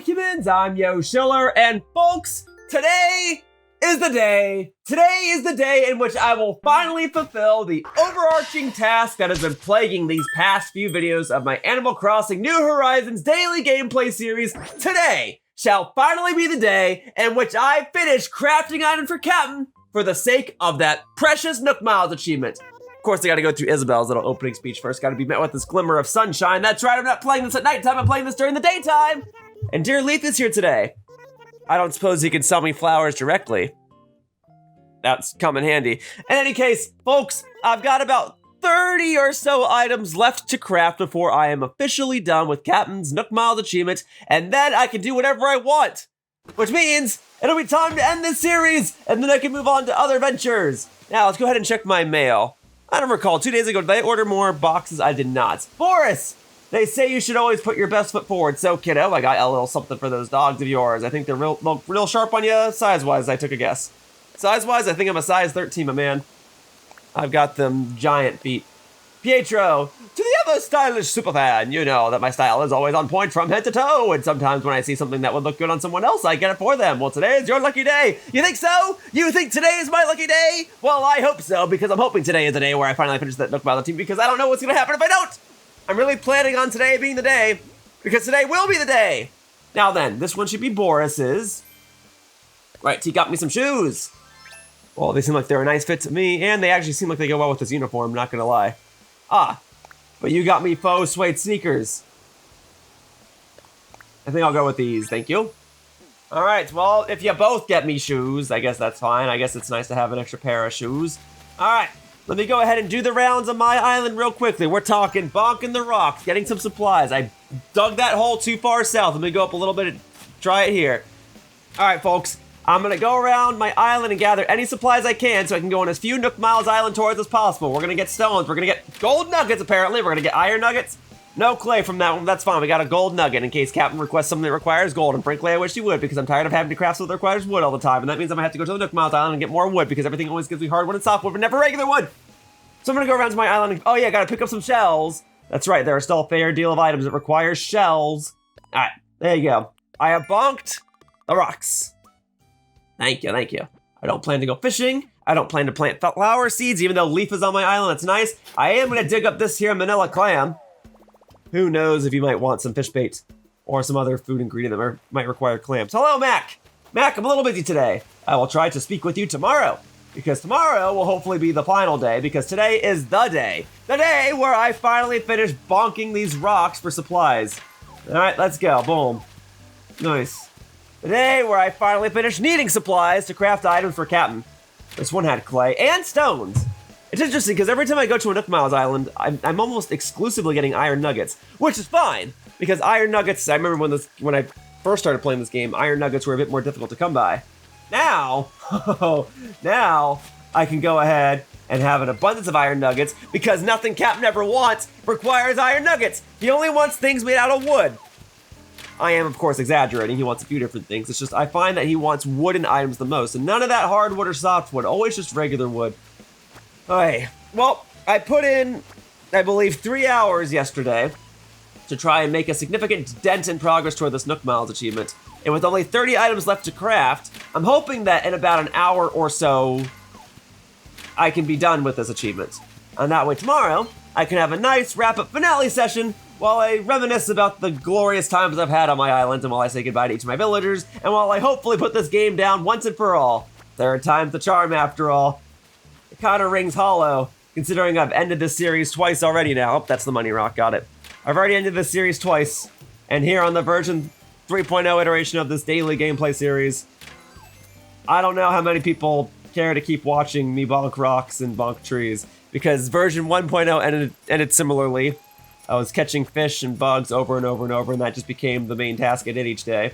humans, I'm Yoshiller, and folks, today is the day. Today is the day in which I will finally fulfill the overarching task that has been plaguing these past few videos of my Animal Crossing New Horizons daily gameplay series. Today shall finally be the day in which I finish crafting items for Kapp'n for the sake of that precious Nook Miles achievement. Of course, I gotta go through Isabel's little opening speech first. Gotta be met with this glimmer of sunshine. That's right, I'm not playing this at nighttime, I'm playing this during the daytime. And Dear Leaf is here today. I don't suppose he can sell me flowers directly. That's come in handy. In any case, folks, I've got about 30 or so items left to craft before I am officially done with Kapp'n's Nook Miles achievement, and then I can do whatever I want. Which means it'll be time to end this series, and then I can move on to other ventures. Now, let's go ahead and check my mail. I don't recall, 2 days ago, did I order more boxes? I did not. Boris! They say you should always put your best foot forward. So, kiddo, I got a little something for those dogs of yours. I think they're real sharp on you size-wise, I took a guess. Size-wise, I think I'm a size 13, my man. I've got them giant feet. Pietro, to the ever stylish superfan, you know that my style is always on point from head to toe, and sometimes when I see something that would look good on someone else, I get it for them. Well, today is your lucky day. You think so? You think today is my lucky day? Well, I hope so, because I'm hoping today is the day where I finally finish that Nook Miles team, because I don't know what's gonna happen if I don't. I'm really planning on today being the day, because today will be the day. Now then, this one should be Boris's. Right, he got me some shoes. Well, they seem like they're a nice fit to me, and they actually seem like they go well with this uniform, not gonna lie. Ah, but you got me faux suede sneakers. I think I'll go with these, thank you. All right, well, if you both get me shoes, I guess that's fine. I guess it's nice to have an extra pair of shoes. All right, let me go ahead and do the rounds on my island real quickly. We're talking bonking the rocks, getting some supplies. I dug that hole too far south. Let me go up a little bit and try it here. All right, folks. I'm gonna go around my island and gather any supplies I can so I can go on as few Nook Miles Island tours as possible. We're gonna get stones, we're gonna get gold nuggets apparently, we're gonna get iron nuggets. No clay from that one, that's fine, we got a gold nugget in case Kapp'n requests something that requires gold, and frankly I wish he would because I'm tired of having to craft something that requires wood all the time, and that means I'm gonna have to go to the Nook Miles Island and get more wood because everything always gives me hardwood and softwood, but never regular wood. So I'm gonna go around to my island and, oh yeah, gotta pick up some shells. That's right, there are still a fair deal of items that require shells. All right, there you go. I have bonked the rocks. Thank you, thank you. I don't plan to go fishing. I don't plan to plant flower seeds, even though Leaf is on my island. That's nice. I am gonna dig up this here manila clam. Who knows if you might want some fish bait or some other food ingredient that might require clams. Hello, Mac. Mac, I'm a little busy today. I will try to speak with you tomorrow because tomorrow will hopefully be the final day because today is the day where I finally finish bonking these rocks for supplies. All right, let's go, boom. Nice. The day where I finally finished needing supplies to craft items for Kapp'n. This one had clay and stones. It's interesting because every time I go to a Nook Miles island, I'm almost exclusively getting iron nuggets, which is fine because iron nuggets, I remember when I first started playing this game, iron nuggets were a bit more difficult to come by. Now, now I can go ahead and have an abundance of iron nuggets because nothing Kapp'n ever wants requires iron nuggets. He only wants things made out of wood. I am, of course, exaggerating. He wants a few different things. It's just I find that he wants wooden items the most, and none of that hardwood or softwood, always just regular wood. Okay, well, I put in, I believe, 3 hours yesterday to try and make a significant dent in progress toward this Nook Miles achievement. And with only 30 items left to craft, I'm hoping that in about an hour or so, I can be done with this achievement. And that way tomorrow, I can have a nice wrap-up finale session while I reminisce about the glorious times I've had on my island and while I say goodbye to each of my villagers, and while I hopefully put this game down once and for all. Third time's the charm after all. It kinda rings hollow, considering I've ended this series twice already now. Oh, that's the money rock, got it. I've already ended this series twice, and here on the version 3.0 iteration of this daily gameplay series, I don't know how many people care to keep watching me bonk rocks and bonk trees, because version 1.0 ended similarly. I was catching fish and bugs over and over and over, and that just became the main task I did each day.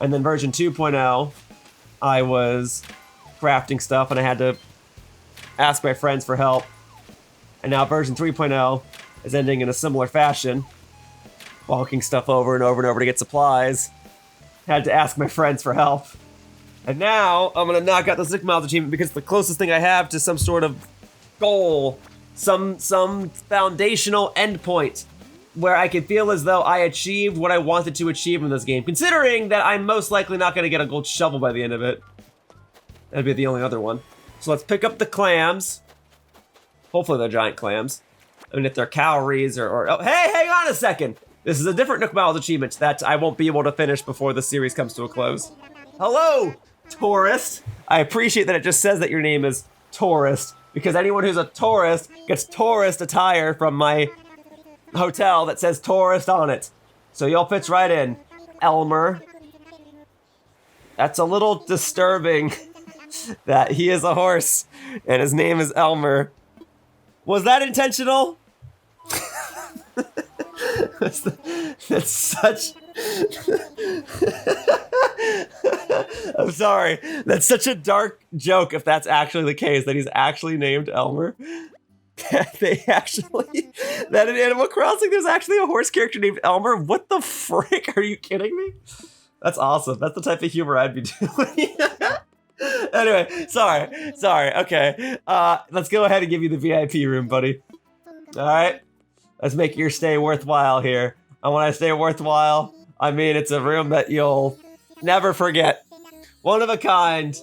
And then version 2.0, I was crafting stuff, and I had to ask my friends for help. And now version 3.0 is ending in a similar fashion, walking stuff over and over and over to get supplies. Had to ask my friends for help. And now I'm gonna knock out the Nook Miles achievement because it's the closest thing I have to some sort of goal, some foundational endpoint where I can feel as though I achieved what I wanted to achieve in this game, considering that I'm most likely not going to get a gold shovel by the end of it. That'd be the only other one. So let's pick up the clams. Hopefully they're giant clams. I mean, if they're calories or oh, hey, hang on a second. This is a different Nook Miles achievement that I won't be able to finish before the series comes to a close. Hello, tourist. I appreciate that it just says that your name is tourist, because anyone who's a tourist gets tourist attire from my hotel that says tourist on it. So y'all fits right in. Elmer. That's a little disturbing that he is a horse and his name is Elmer. Was that intentional? That's such... I'm sorry. That's such a dark joke if that's actually the case, that he's actually named Elmer. That in Animal Crossing there's actually a horse character named Elmer? What the frick? Are you kidding me? That's awesome. That's the type of humor I'd be doing. Anyway, sorry. Okay. Let's go ahead and give you the VIP room, buddy. All right. Let's make your stay worthwhile here. And when I say worthwhile, I mean it's a room that you'll never forget. One of a kind.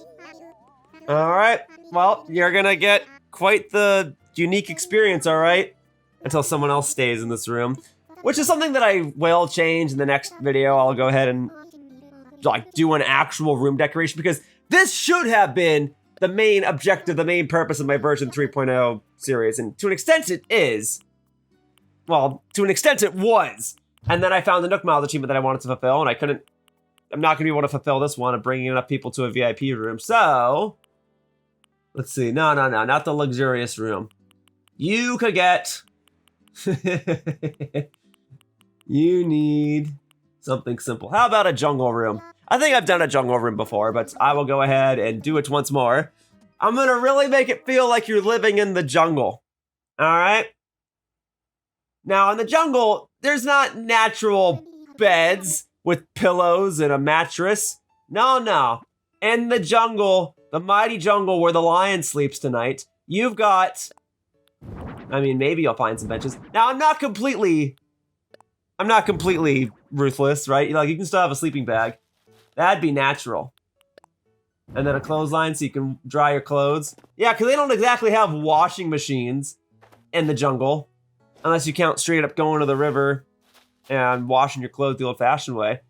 All right. Well, you're gonna get quite the unique experience, all right? Until someone else stays in this room, which is something that I will change in the next video. I'll go ahead and like do an actual room decoration, because this should have been the main objective, the main purpose of my version 3.0 series, and to an extent it is. Well, to an extent it was. And then I found the Nook Miles achievement that I wanted to fulfill, and I'm not gonna be able to fulfill this one of bringing enough people to a VIP room. So, let's see. No, not the luxurious room. You could get, you need something simple. How about a jungle room? I think I've done a jungle room before, but I will go ahead and do it once more. I'm gonna really make it feel like you're living in the jungle. All right? Now, in the jungle, there's not natural beds with pillows and a mattress. No. In the jungle, the mighty jungle where the lion sleeps tonight, you've got, I mean, maybe you'll find some benches. Now, I'm not completely ruthless, right? Like, you can still have a sleeping bag. That'd be natural. And then a clothesline so you can dry your clothes. Yeah, because they don't exactly have washing machines in the jungle. Unless you count straight up going to the river and washing your clothes the old-fashioned way.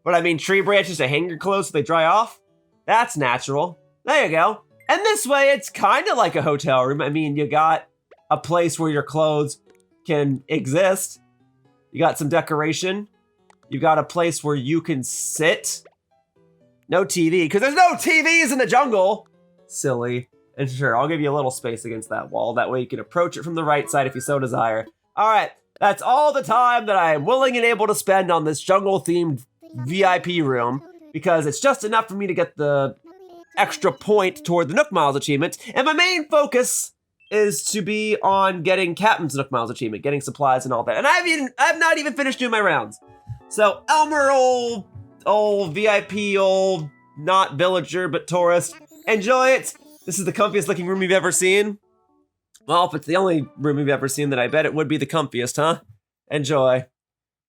But I mean, tree branches to hang your clothes so they dry off? That's natural. There you go. And this way, it's kind of like a hotel room. I mean, you got a place where your clothes can exist. You got some decoration. You got a place where you can sit. No TV, because there's no TVs in the jungle. Silly. And sure, I'll give you a little space against that wall. That way you can approach it from the right side if you so desire. All right, that's all the time that I am willing and able to spend on this jungle-themed VIP room, because it's just enough for me to get the extra point toward the Nook Miles achievement. And my main focus is to be on getting Kapp'n's Nook Miles achievement, getting supplies and all that. And I've not even finished doing my rounds. So Elmer, old VIP, old not villager but tourist, enjoy it. This is the comfiest looking room you've ever seen. Well, if it's the only room you've ever seen, then I bet it would be the comfiest, huh? Enjoy.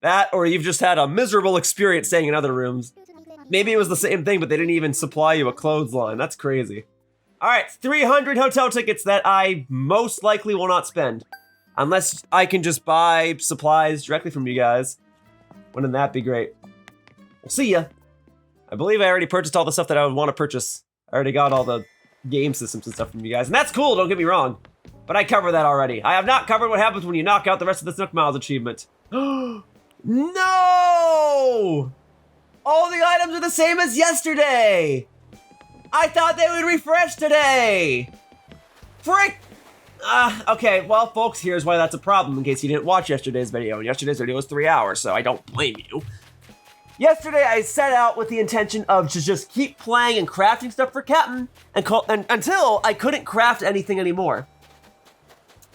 That, or you've just had a miserable experience staying in other rooms. Maybe it was the same thing, but they didn't even supply you a clothesline. That's crazy. All right, 300 hotel tickets that I most likely will not spend. Unless I can just buy supplies directly from you guys. Wouldn't that be great? We'll see ya. I believe I already purchased all the stuff that I would want to purchase. I already got all the game systems and stuff from you guys, and that's cool, don't get me wrong. But I covered that already. I have not covered what happens when you knock out the rest of this Nook Miles achievement. No! All the items are the same as yesterday! I thought they would refresh today! Frick! Okay, well, folks, here's why that's a problem in case you didn't watch yesterday's video. And yesterday's video was 3 hours, so I don't blame you. Yesterday, I set out with the intention of to just keep playing and crafting stuff for Kapp'n until I couldn't craft anything anymore.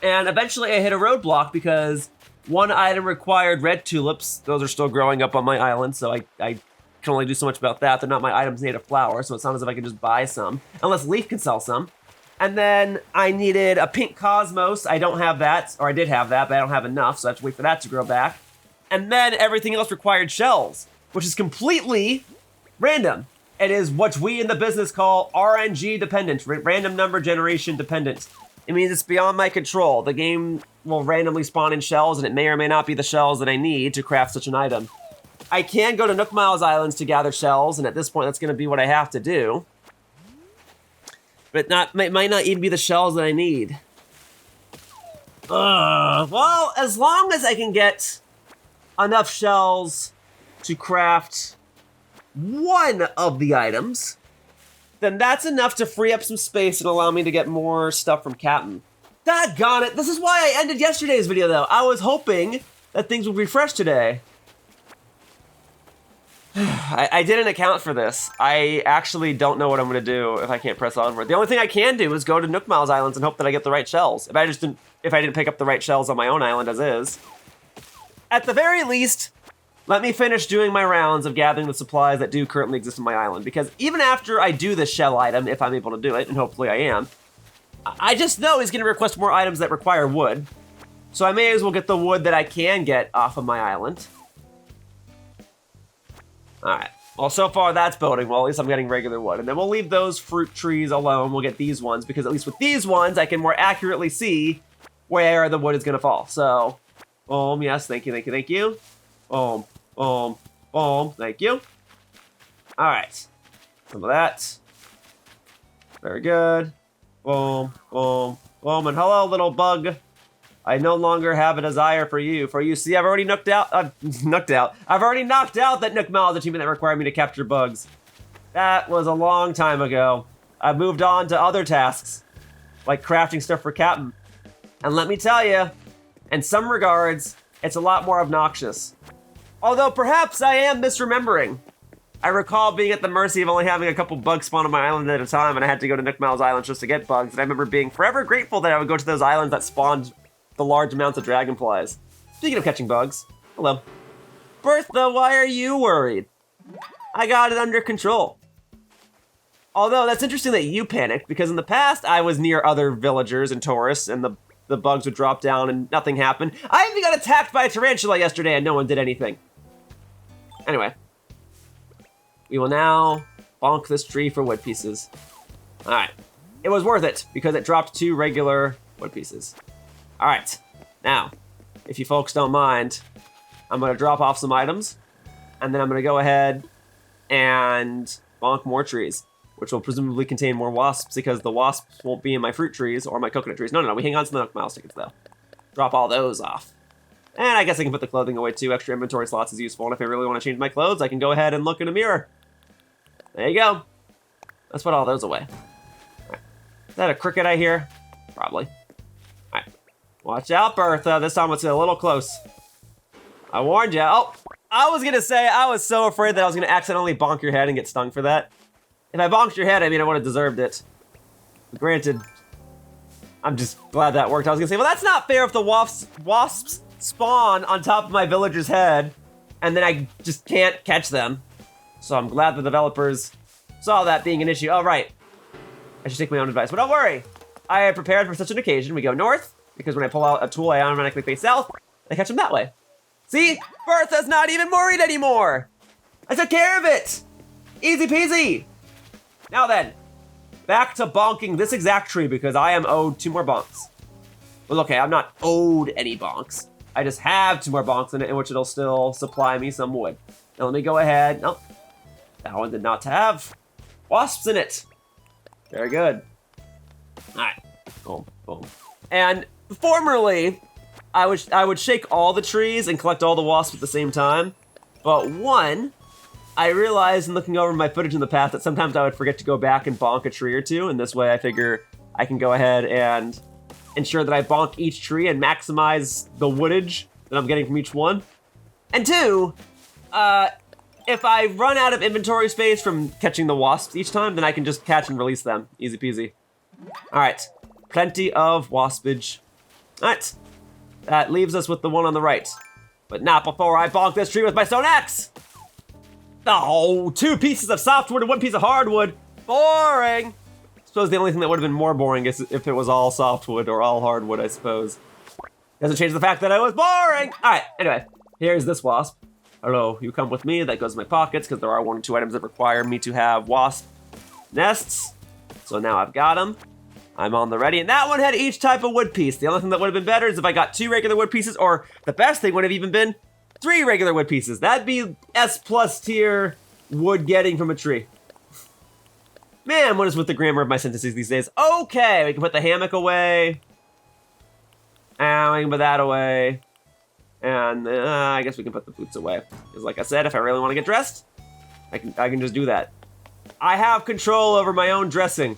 And eventually I hit a roadblock because one item required red tulips. Those are still growing up on my island, so I can only do so much about that. They're not my items made of flowers, so it's not as if I can just buy some. Unless Leaf can sell some. And then I needed a pink cosmos. I don't have that, or I did have that, but I don't have enough, so I have to wait for that to grow back. And then everything else required shells, which is completely random. It is what we in the business call RNG dependent, random number generation dependent. It means it's beyond my control. The game will randomly spawn in shells, and it may or may not be the shells that I need to craft such an item. I can go to Nook Miles Islands to gather shells, and at this point, that's going to be what I have to do. But it might not even be the shells that I need. Well, as long as I can get enough shells to craft one of the items, then that's enough to free up some space and allow me to get more stuff from Kapp'n. Doggone it! This is why I ended yesterday's video, though. I was hoping that things would refresh today. I didn't account for this. I actually don't know what I'm gonna do if I can't press onward. The only thing I can do is go to Nook Miles Islands and hope that I get the right shells. If I didn't pick up the right shells on my own island as is. At the very least, let me finish doing my rounds of gathering the supplies that do currently exist on my island. Because even after I do the shell item, if I'm able to do it, and hopefully I am, I just know he's gonna request more items that require wood. So I may as well get the wood that I can get off of my island. Alright, well, so far that's boding well. At least I'm getting regular wood. And then we'll leave those fruit trees alone. We'll get these ones, because at least with these ones, I can more accurately see where the wood is going to fall. So, boom, yes, thank you, thank you, thank you. Boom, boom, boom, thank you. Alright, some of that. Very good. Boom, boom, boom, and hello, little bug. I no longer have a desire for you. See, I've already knocked out. I've already knocked out that Nook Miles achievement that required me to capture bugs. That was a long time ago. I've moved on to other tasks, like crafting stuff for Kapp'n. And let me tell you, in some regards, it's a lot more obnoxious. Although perhaps I am misremembering. I recall being at the mercy of only having a couple bugs spawn on my island at a time, and I had to go to Nook Miles Islands just to get bugs. And I remember being forever grateful that I would go to those islands that spawned the large amounts of dragonflies. Speaking of catching bugs, hello. Bertha, why are you worried? I got it under control. Although, that's interesting that you panicked, because in the past, I was near other villagers and tourists, and the bugs would drop down and nothing happened. I even got attacked by a tarantula yesterday, and no one did anything. Anyway. We will now bonk this tree for wood pieces. Alright. It was worth it, because it dropped 2 regular wood pieces. All right, now, if you folks don't mind, I'm gonna drop off some items, and then I'm gonna go ahead and bonk more trees, which will presumably contain more wasps, because the wasps won't be in my fruit trees or my coconut trees. No, we hang on to the Nook Miles tickets, though. Drop all those off. And I guess I can put the clothing away, too. Extra inventory slots is useful, and if I really want to change my clothes, I can go ahead and look in a mirror. There you go. Let's put all those away. All right. Is that a cricket I hear? Probably. Watch out, Bertha. This time it's a little close. I warned you. Oh, I was gonna say, I was so afraid that I was gonna accidentally bonk your head and get stung for that. If I bonked your head, I mean, I would have deserved it. But granted, I'm just glad that worked. I was gonna say, well, that's not fair if the wasps spawn on top of my villager's head, and then I just can't catch them. So I'm glad the developers saw that being an issue. Oh, right. I should take my own advice, but don't worry. I am prepared for such an occasion. We go north, because when I pull out a tool, I automatically face south. I catch them that way. See? Bertha's not even worried anymore. I took care of it. Easy peasy. Now then, back to bonking this exact tree, because I am owed 2 more bonks. Well, okay, I'm not owed any bonks. I just have 2 more bonks in it, in which it'll still supply me some wood. Now let me go ahead. Nope. That one did not have wasps in it. Very good. All right. Boom, boom. And formerly, I would shake all the trees and collect all the wasps at the same time. But one, I realized in looking over my footage in the past that sometimes I would forget to go back and bonk a tree or two. And this way I figure I can go ahead and ensure that I bonk each tree and maximize the woodage that I'm getting from each one. And 2, if I run out of inventory space from catching the wasps each time, then I can just catch and release them. Easy peasy. All right, plenty of waspage. All right, that leaves us with the one on the right. But not before I bonk this tree with my stone axe. Oh, 2 pieces of softwood and 1 piece of hardwood. Boring. Let's suppose the only thing that would have been more boring is if it was all softwood or all hardwood, I suppose. Doesn't change the fact that I was boring! Alright, anyway, here's this wasp. Hello, you come with me. That goes in my pockets because there are 1 or 2 items that require me to have wasp nests. So now I've got them. I'm on the ready, and that one had each type of wood piece. The only thing that would have been better is if I got 2 regular wood pieces, or the best thing would have even been 3 regular wood pieces. That'd be S+ tier wood getting from a tree. Man, what is with the grammar of my sentences these days? Okay, we can put the hammock away. And we can put that away. And I guess we can put the boots away. Because like I said, if I really want to get dressed, I can just do that. I have control over my own dressing.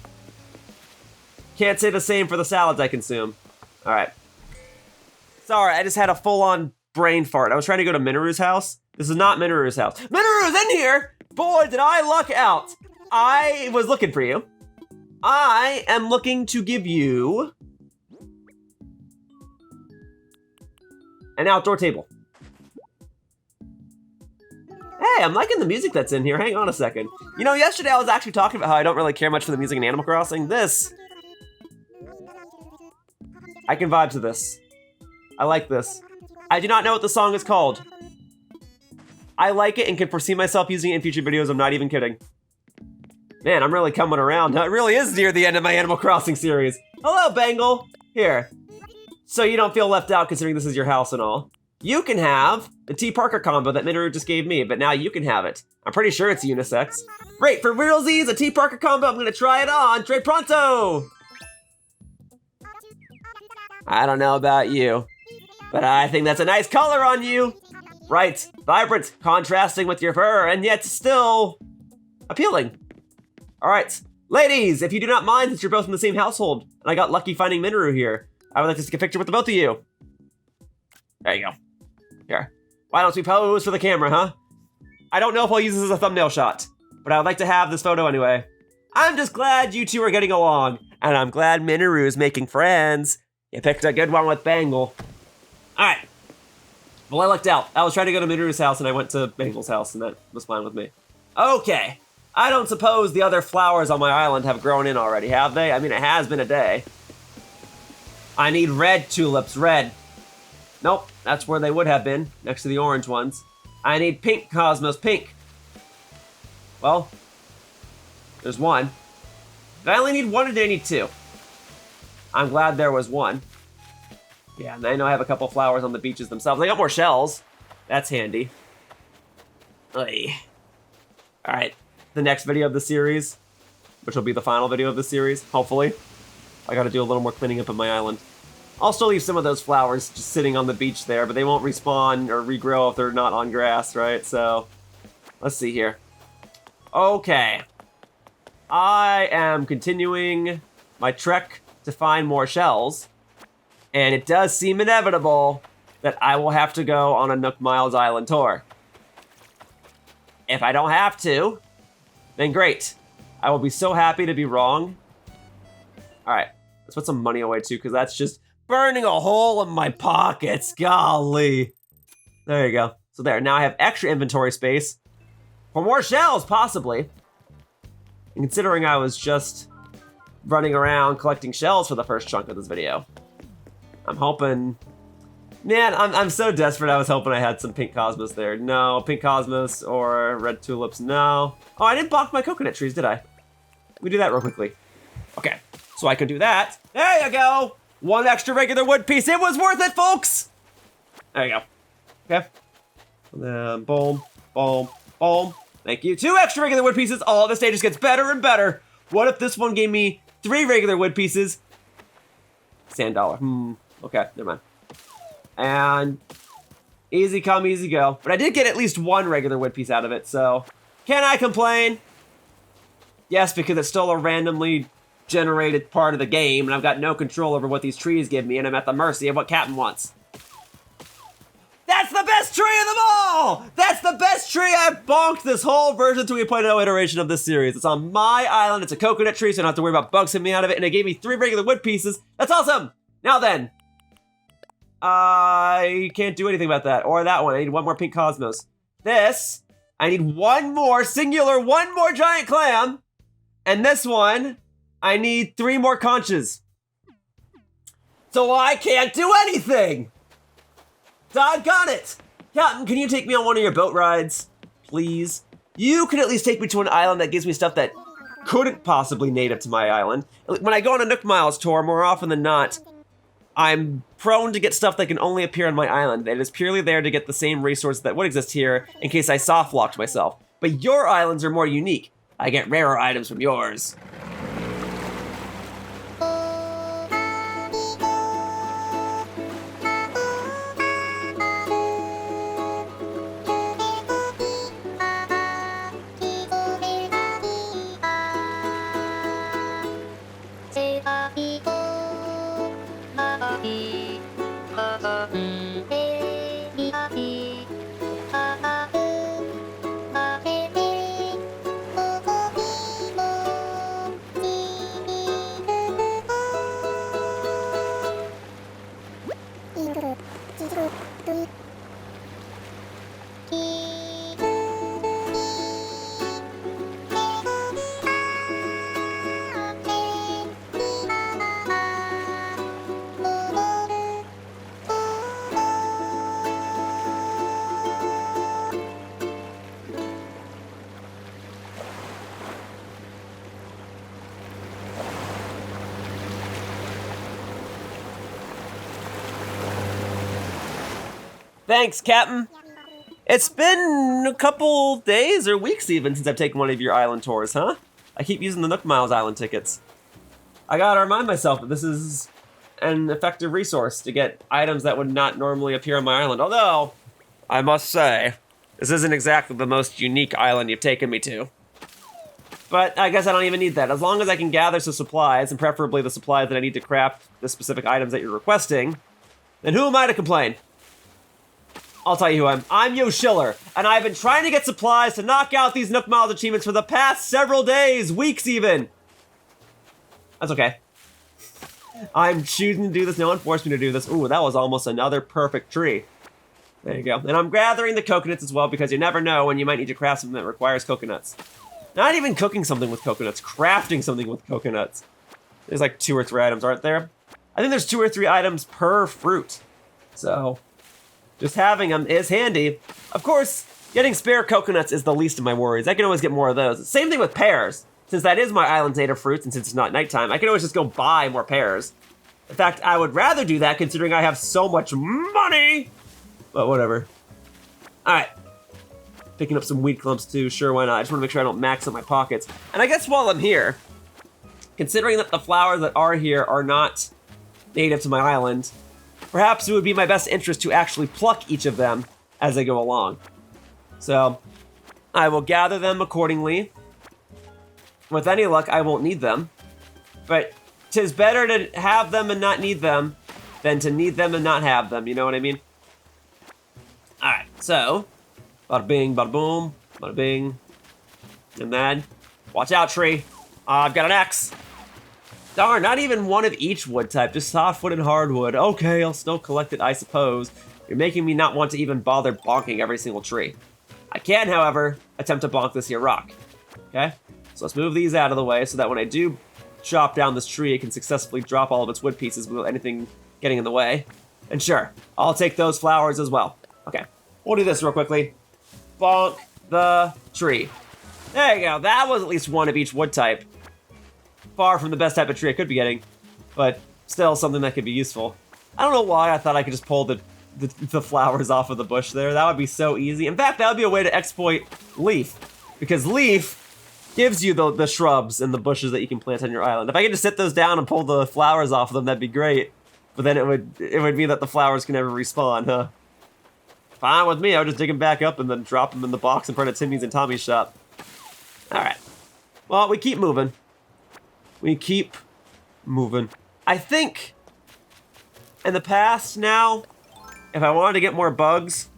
Can't say the same for the salads I consume. All right. Sorry, I just had a full-on brain fart. I was trying to go to Minoru's house. This is not Minoru's house. Minoru's in here! Boy, did I luck out. I was looking for you. I am looking to give you an outdoor table. Hey, I'm liking the music that's in here. Hang on a second. You know, yesterday I was actually talking about how I don't really care much for the music in Animal Crossing. This, I can vibe to this. I like this. I do not know what the song is called. I like it and can foresee myself using it in future videos. I'm not even kidding. Man, I'm really coming around. It really is near the end of my Animal Crossing series. Hello, Bangle. Here. So you don't feel left out considering this is your house and all. You can have the T. Parker combo that Minoru just gave me, but now you can have it. I'm pretty sure it's unisex. Great, for realsies, a T. Parker combo. I'm gonna try it on. Tre pronto! I don't know about you, but I think that's a nice color on you. Right, vibrant, contrasting with your fur, and yet still appealing. All right, ladies, if you do not mind, since you're both in the same household, and I got lucky finding Minoru here, I would like to take a picture with the both of you. There you go. Here. Why don't we pose for the camera, huh? I don't know if I'll use this as a thumbnail shot, but I would like to have this photo anyway. I'm just glad you two are getting along, and I'm glad Minoru is making friends. You picked a good one with Bangle. All right. Well, I lucked out. I was trying to go to Minoru's house, and I went to Bangle's house, and that was fine with me. Okay. I don't suppose the other flowers on my island have grown in already, have they? I mean, it has been a day. I need red tulips, red. Nope, that's where they would have been, next to the orange ones. I need pink cosmos, pink. Well, there's one. Did I only need one or did I need 2? I'm glad there was one. Yeah, and I know I have a couple flowers on the beaches themselves. I got more shells. That's handy. Oy. All right, the next video of the series, which will be the final video of the series, hopefully. I gotta do a little more cleaning up of my island. I'll still leave some of those flowers just sitting on the beach there, but they won't respawn or regrow if they're not on grass, right? So, let's see here. Okay. I am continuing my trek to find more shells, and it does seem inevitable that I will have to go on a Nook Miles Island tour. If I don't have to, then great. I will be so happy to be wrong. All right, let's put some money away too, because that's just burning a hole in my pockets, golly. There you go. So there, now I have extra inventory space for more shells, possibly. And considering I was just running around collecting shells for the first chunk of this video, I'm hoping, man, I'm so desperate. I was hoping I had some pink cosmos there. No, pink cosmos or red tulips, no. Oh, I didn't block my coconut trees, did I? Let me do that real quickly. Okay, so I can do that. There you go. One extra regular wood piece. It was worth it, folks. There you go. Okay. And then boom, boom, boom. Thank you. 2 extra regular wood pieces. Oh, this day just gets better and better. What if this one gave me 3 regular wood pieces? Sand dollar. Okay, never mind. And easy come, easy go. But I did get at least 1 regular wood piece out of it, so can I complain? Yes, because it's still a randomly generated part of the game, and I've got no control over what these trees give me, and I'm at the mercy of what Kapp'n wants. That's the best tree of them all! That's the best tree! I've bonked this whole version 3.0 iteration of this series. It's on my island, it's a coconut tree, so I don't have to worry about bugs hitting me out of it, and it gave me 3 regular wood pieces. That's awesome! Now then, I can't do anything about that, or that one. I need 1 more pink cosmos. This, I need 1 more singular, 1 more giant clam, and this one, I need 3 more conches. So I can't do anything! Doggone it! Captain, can you take me on one of your boat rides? Please? You can at least take me to an island that gives me stuff that couldn't possibly native to my island. When I go on a Nook Miles tour, more often than not, I'm prone to get stuff that can only appear on my island. It is purely there to get the same resources that would exist here in case I soft-locked myself. But your islands are more unique. I get rarer items from yours. Thanks, Kapp'n. It's been a couple days or weeks even since I've taken one of your island tours, huh? I keep using the Nook Miles island tickets. I gotta remind myself that this is an effective resource to get items that would not normally appear on my island. Although, I must say, this isn't exactly the most unique island you've taken me to. But I guess I don't even need that. As long as I can gather some supplies, and preferably the supplies that I need to craft the specific items that you're requesting, then who am I to complain? I'll tell you who I'm Yoshiller, and I've been trying to get supplies to knock out these Nook Miles achievements for the past several days, weeks even. That's okay. I'm choosing to do this, no one forced me to do this. Ooh, that was almost another perfect tree. There you go. And I'm gathering the coconuts as well because you never know when you might need to craft something that requires coconuts. Not even cooking something with coconuts, crafting something with coconuts. There's like 2 or 3 items, aren't there? I think there's 2 or 3 items per fruit. So just having them is handy. Of course, getting spare coconuts is the least of my worries. I can always get more of those. Same thing with pears. Since that is my island's native fruits, and since it's not nighttime, I can always just go buy more pears. In fact, I would rather do that considering I have so much money. But whatever. All right. Picking up some weed clumps too, sure, why not? I just want to make sure I don't max up my pockets. And I guess while I'm here, considering that the flowers that are here are not native to my island, perhaps it would be my best interest to actually pluck each of them as I go along. So, I will gather them accordingly. With any luck, I won't need them. But 'tis better to have them and not need them than to need them and not have them, you know what I mean? Alright, so, bada bing, bada boom, bada bing. And then, watch out, tree. I've got an axe. Darn, not even one of each wood type, just softwood and hardwood. Okay, I'll still collect it, I suppose. You're making me not want to even bother bonking every single tree. I can, however, attempt to bonk this here rock. Okay? So let's move these out of the way so that when I do chop down this tree, it can successfully drop all of its wood pieces without anything getting in the way. And sure, I'll take those flowers as well. Okay, we'll do this real quickly. Bonk the tree. There you go, that was at least one of each wood type. Far from the best type of tree I could be getting, but still something that could be useful. I don't know why I thought I could just pull the flowers off of the bush there. That would be so easy. In fact, that would be a way to exploit leaf, because leaf gives you the shrubs and the bushes that you can plant on your island. If I could just sit those down and pull the flowers off of them, that'd be great. But then it would be that the flowers can never respawn, huh? Fine with me, I would just dig them back up and then drop them in the box in front of Timmy's and Tommy's shop. Alright. Well, we keep moving. We keep moving. I think in the past now, if I wanted to get more bugs,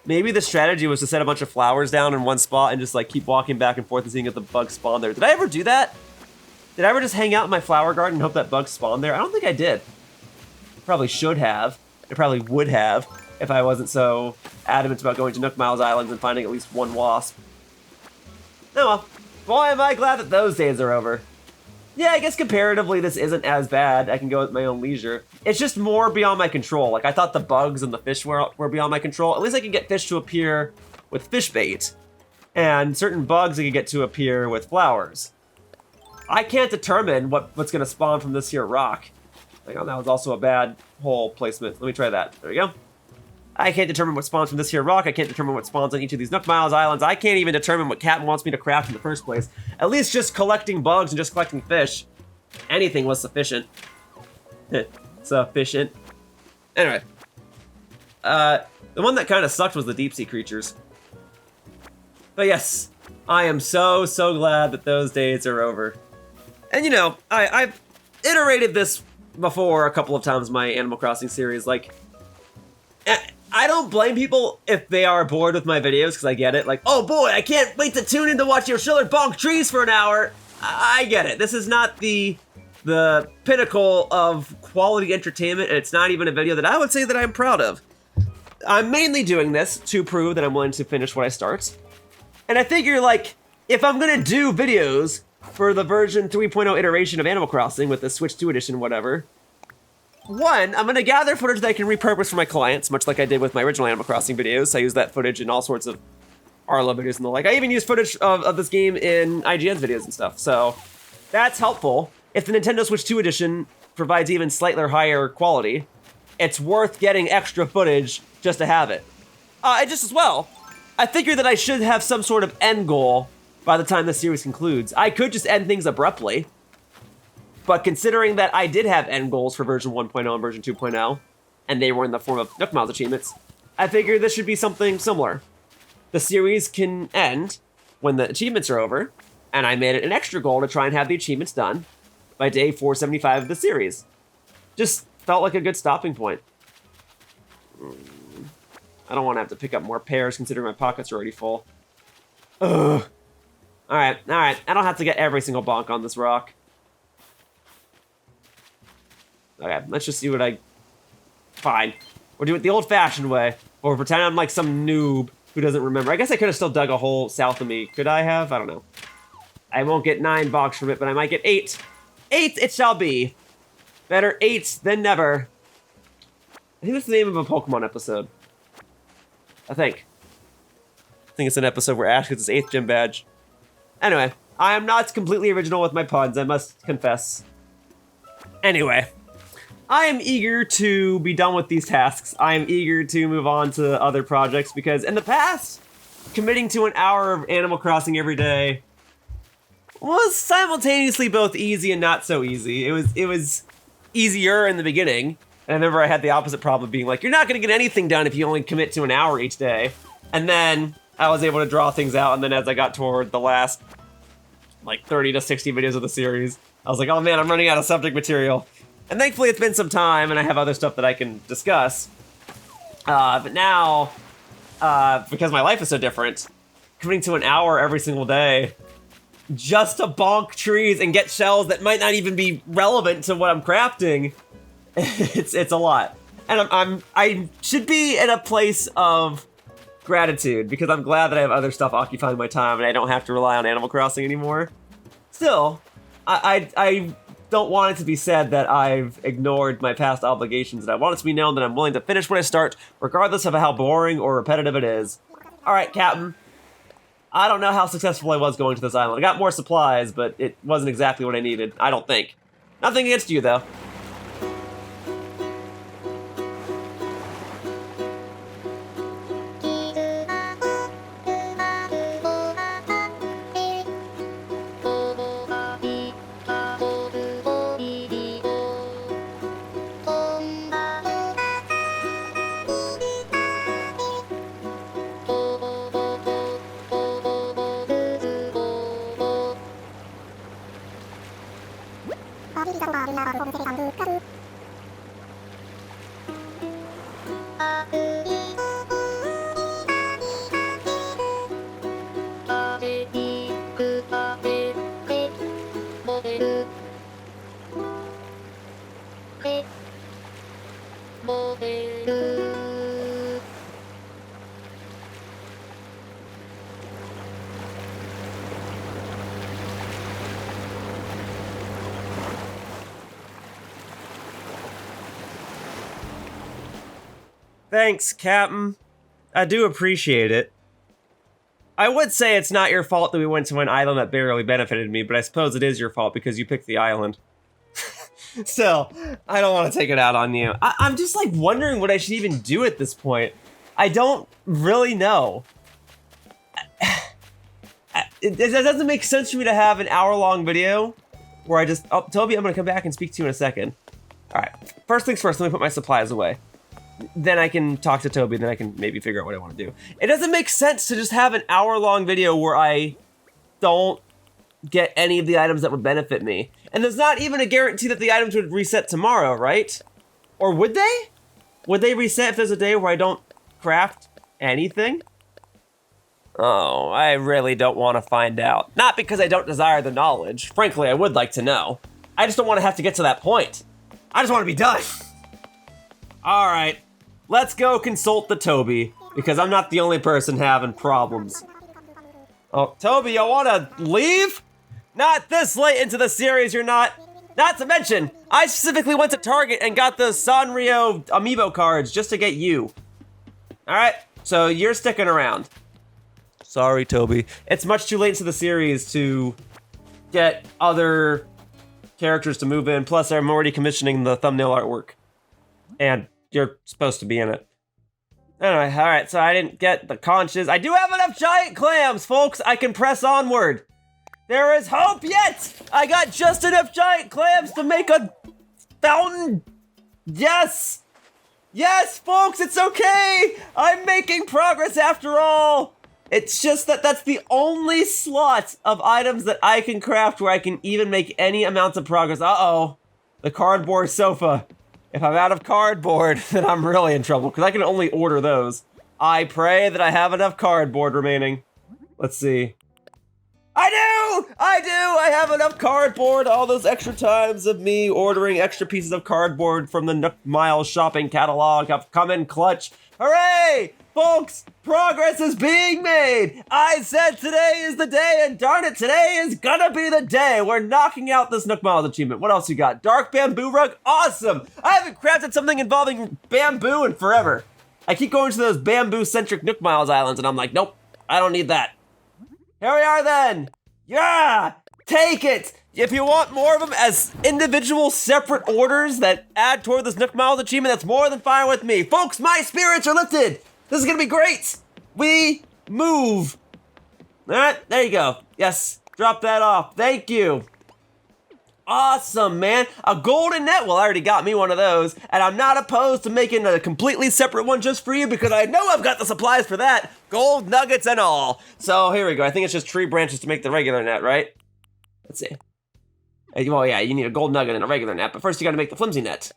maybe the strategy was to set a bunch of flowers down in one spot and just like keep walking back and forth and seeing if the bugs spawn there. Did I ever do that? Did I ever just hang out in my flower garden and hope that bugs spawn there? I don't think I did. Probably should have. I probably would have if I wasn't so adamant about going to Nook Miles Islands and finding at least one wasp. Oh well. Boy, am I glad that those days are over. Yeah, I guess comparatively this isn't as bad. I can go at my own leisure. It's just more beyond my control. Like, I thought the bugs and the fish were beyond my control. At least I can get fish to appear with fish bait. And certain bugs I can get to appear with flowers. I can't determine what's going to spawn from this here rock. Hang on, that was also a bad hole placement. Let me try that. There we go. I can't determine what spawns from this here rock. I can't determine what spawns on each of these Nook Miles islands. I can't even determine what Kapp'n wants me to craft in the first place. At least just collecting bugs and just collecting fish. Anything was sufficient. Sufficient. Anyway. The one that kind of sucked was the deep sea creatures. But yes, I am so glad that those days are over. And you know, I've iterated this before a couple of times in my Animal Crossing series. Like, I don't blame people if they are bored with my videos, because I get it. Like, oh boy, I can't wait to tune in to watch Yoshiller bonk trees for an hour. I get it. This is not the pinnacle of quality entertainment, and it's not even a video that I would say that I'm proud of. I'm mainly doing this to prove that I'm willing to finish what I start. And I figure, like, if I'm gonna do videos for the version 3.0 iteration of Animal Crossing with the Switch 2 edition, whatever, one, I'm gonna gather footage that I can repurpose for my clients, much like I did with my original Animal Crossing videos. I use that footage in all sorts of Arlo videos and the like. I even use footage of this game in IGN's videos and stuff, so that's helpful. If the Nintendo Switch 2 edition provides even slightly higher quality, it's worth getting extra footage just to have it. And just as well, I figure that I should have some sort of end goal by the time the series concludes. I could just end things abruptly, but considering that I did have end goals for version 1.0 and version 2.0, and they were in the form of Nook Miles achievements, I figure this should be something similar. The series can end when the achievements are over, and I made it an extra goal to try and have the achievements done by day 475 of the series. Just felt like a good stopping point. I don't want to have to pick up more pears considering my pockets are already full. Ugh. Alright. I don't have to get every single bonk on this rock. Okay, let's just see what Fine. We'll do it the old-fashioned way. Or pretend I'm like some noob who doesn't remember. I guess I could have still dug a hole south of me. Could I have? I don't know. I won't get 9 bonks from it, but I might get 8. 8 it shall be. Better 8 than never. I think that's the name of a Pokemon episode. I think it's an episode where Ash gets his 8th gym badge. Anyway, I am not completely original with my puns, I must confess. Anyway, I am eager to be done with these tasks. I am eager to move on to other projects because in the past, committing to an hour of Animal Crossing every day was simultaneously both easy and not so easy. It was easier in the beginning. And I remember I had the opposite problem being like, you're not gonna get anything done if you only commit to an hour each day. And then I was able to draw things out, and then as I got toward the last, like, 30 to 60 videos of the series, I was like, oh man, I'm running out of subject material. And thankfully it's been some time, and I have other stuff that I can discuss. But now, because my life is so different, committing to an hour every single day, just to bonk trees and get shells that might not even be relevant to what I'm crafting, it's a lot. And I should be in a place of gratitude because I'm glad that I have other stuff occupying my time and I don't have to rely on Animal Crossing anymore. Still, I don't want it to be said that I've ignored my past obligations, and I want it to be known that I'm willing to finish what I start, regardless of how boring or repetitive it is. Alright, Kapp'n. I don't know how successful I was going to this island. I got more supplies, but it wasn't exactly what I needed, I don't think. Nothing against you, though. Thanks, Kapp'n. I do appreciate it. I would say it's not your fault that we went to an island that barely benefited me, but I suppose it is your fault because you picked the island. Still, I don't want to take it out on you. I'm just like wondering what I should even do at this point. I don't really know. It doesn't make sense for me to have an hour-long video where I just... Oh, Toby, I'm going to come back and speak to you in a second. All right, first things first, let me put my supplies away. Then I can talk to Toby, then I can maybe figure out what I want to do. It doesn't make sense to just have an hour-long video where I don't get any of the items that would benefit me. And there's not even a guarantee that the items would reset tomorrow, right? Or would they? Would they reset if there's a day where I don't craft anything? Oh, I really don't want to find out. Not because I don't desire the knowledge. Frankly, I would like to know. I just don't want to have to get to that point. I just want to be done. All right, let's go consult the Toby, because I'm not the only person having problems. Oh, Toby, you want to leave? Not this late into the series, you're not. Not to mention, I specifically went to Target and got the Sanrio amiibo cards just to get you. All right, so you're sticking around. Sorry, Toby. It's much too late into the series to get other characters to move in. Plus, I'm already commissioning the thumbnail artwork. And you're supposed to be in it. Anyway, all right, so I didn't get the conches. I do have enough giant clams, folks. I can press onward. There is hope yet. I got just enough giant clams to make a fountain. Yes. Yes, folks, it's okay. I'm making progress after all. It's just that that's the only slot of items that I can craft where I can even make any amounts of progress. Uh-oh, the cardboard sofa. If I'm out of cardboard, then I'm really in trouble, because I can only order those. I pray that I have enough cardboard remaining. Let's see. I do! I have enough cardboard. All those extra times of me ordering extra pieces of cardboard from the Nook Miles shopping catalog have come in clutch. Hooray! Folks, progress is being made. I said today is the day, and darn it, today is gonna be the day. We're knocking out this Nook Miles achievement. What else you got? Dark bamboo rug? Awesome! I haven't crafted something involving bamboo in forever. I keep going to those bamboo-centric Nook Miles islands, and I'm like, nope, I don't need that. Here we are then. Yeah, take it. If you want more of them as individual separate orders that add toward this Nook Miles achievement, that's more than fine with me. Folks, my spirits are lifted. This is gonna be great. We move. All right, there you go. Yes, drop that off. Thank you. Awesome, man. A golden net. Well, I already got me one of those, and I'm not opposed to making a completely separate one just for you because I know I've got the supplies for that. Gold nuggets and all. So here we go. I think it's just tree branches to make the regular net, right? Let's see. Well, yeah, you need a gold nugget and a regular net, but first you gotta make the flimsy net.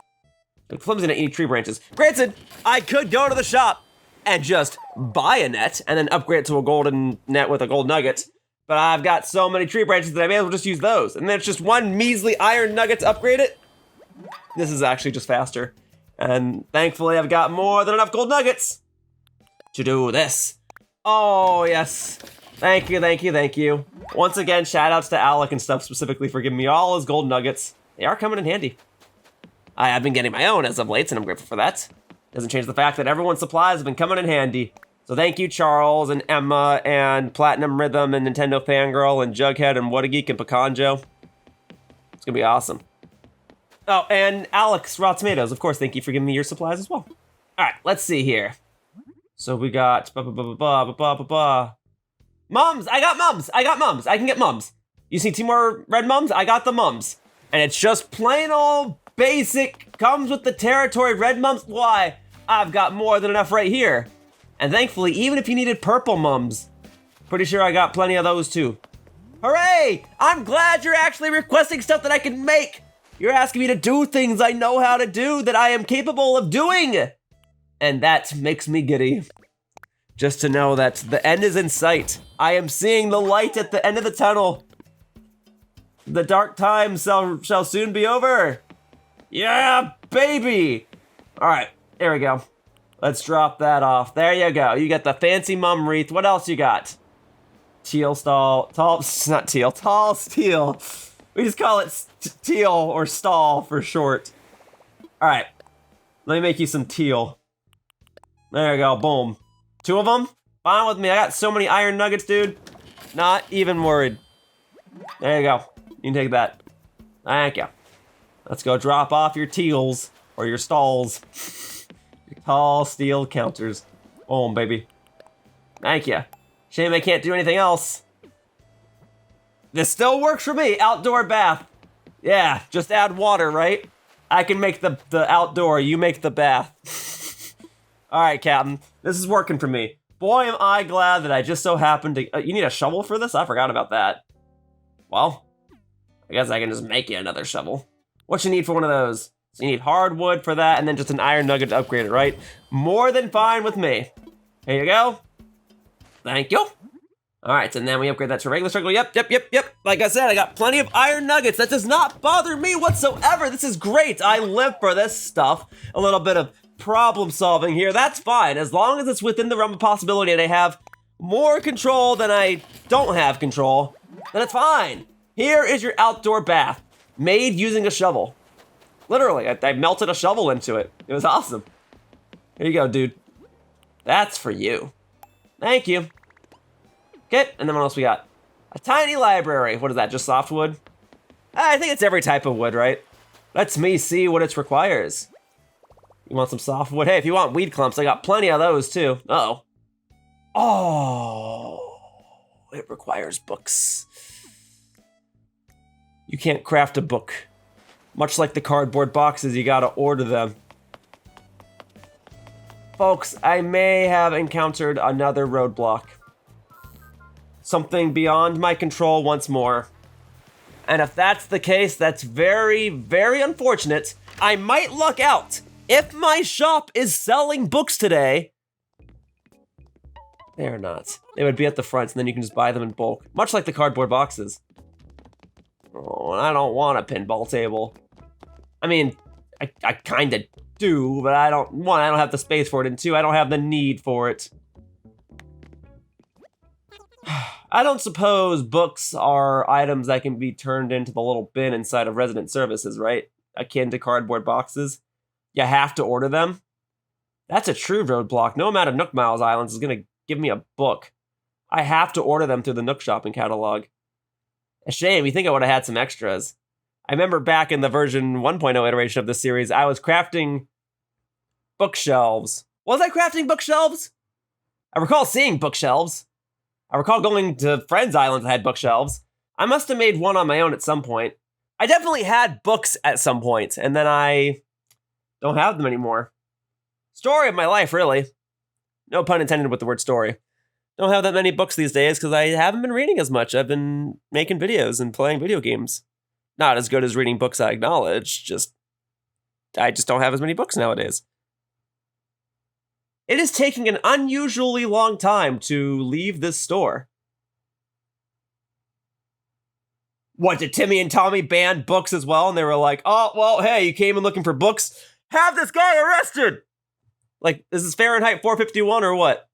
To make the flimsy net, you need tree branches. Granted, I could go to the shop and just buy a net and then upgrade it to a golden net with a gold nugget. But I've got so many tree branches that I may as well just use those. And then it's just one measly iron nugget to upgrade it. This is actually just faster. And thankfully I've got more than enough gold nuggets to do this. Oh, yes. Thank you, thank you, thank you. Once again, shout outs to Alec and stuff specifically for giving me all his gold nuggets. They are coming in handy. I have been getting my own as of late, and I'm grateful for that. Doesn't change the fact that everyone's supplies have been coming in handy. So thank you, Charles and Emma and Platinum Rhythm and Nintendo Fangirl and Jughead and What a Geek and Pecan Joe. It's gonna be awesome. Oh, and Alex Raw Tomatoes, of course, thank you for giving me your supplies as well. All right, let's see here. So we got mums. I got mums. I got mums. I can get mums. You see 2 more red mums? I got the mums. And it's just plain old basic, comes with the territory red mums. Why? I've got more than enough right here. And thankfully, even if you needed purple mums, pretty sure I got plenty of those too. Hooray! I'm glad you're actually requesting stuff that I can make. You're asking me to do things I know how to do, that I am capable of doing. And that makes me giddy. Just to know that the end is in sight. I am seeing the light at the end of the tunnel. The dark times shall soon be over. Yeah, baby! All right, there we go. Let's drop that off. There you go. You got the fancy mum wreath. What else you got? Tall steel. We just call it teal or stall for short. All right, let me make you some teal. There you go, boom. 2 of them? Fine with me. I got so many iron nuggets, dude. Not even worried. There you go. You can take that. Thank you. Let's go drop off your teals, or your stalls. Your tall steel counters. Boom, baby. Thank you. Shame I can't do anything else. This still works for me. Outdoor bath. Yeah, just add water, right? I can make the outdoor, you make the bath. All right, Kapp'n. This is working for me. Boy, am I glad that I just so happened to... you need a shovel for this? I forgot about that. Well, I guess I can just make you another shovel. What you need for one of those? So you need hardwood for that, and then just an iron nugget to upgrade it, right? More than fine with me. Here you go. Thank you. All right, and then we upgrade that to regular circle. Yep. Like I said, I got plenty of iron nuggets. That does not bother me whatsoever. This is great. I live for this stuff. A little bit of problem solving here. That's fine, as long as it's within the realm of possibility and I have more control than I don't have control, then it's fine. Here is your outdoor bath, made using a shovel. Literally, I melted a shovel into it. It was awesome. Here you go, dude. That's for you. Thank you. Okay, and then what else we got? A tiny library. What is that, just softwood? I think it's every type of wood, right? Lets me see what it requires. You want some softwood? Hey, if you want weed clumps, I got plenty of those too. Uh-oh. Oh, it requires books. You can't craft a book. Much like the cardboard boxes, you gotta order them. Folks, I may have encountered another roadblock. Something beyond my control once more. And if that's the case, that's very, very unfortunate. I might luck out. If my shop is selling books today, they are not. They would be at the front, and then you can just buy them in bulk. Much like the cardboard boxes. Oh, and I don't want a pinball table. I mean, I kind of do, but I don't have the space for it, and 2, I don't have the need for it. I don't suppose books are items that can be turned into the little bin inside of resident services, right? Akin to cardboard boxes. You have to order them. That's a true roadblock. No amount of Nook Miles Islands is going to give me a book. I have to order them through the Nook shopping catalog. A shame, you think I would have had some extras. I remember back in the version 1.0 iteration of the series, I was crafting bookshelves. Was I crafting bookshelves? I recall seeing bookshelves. I recall going to friends' islands that had bookshelves. I must have made one on my own at some point. I definitely had books at some point, and then I don't have them anymore. Story of my life, really. No pun intended with the word story. Don't have that many books these days because I haven't been reading as much. I've been making videos and playing video games. Not as good as reading books, I acknowledge. I just don't have as many books nowadays. It is taking an unusually long time to leave this store. What, did Timmy and Tommy ban books as well? And they were like, oh, well, hey, you came in looking for books? Have this guy arrested! Like, is this Fahrenheit 451 or what?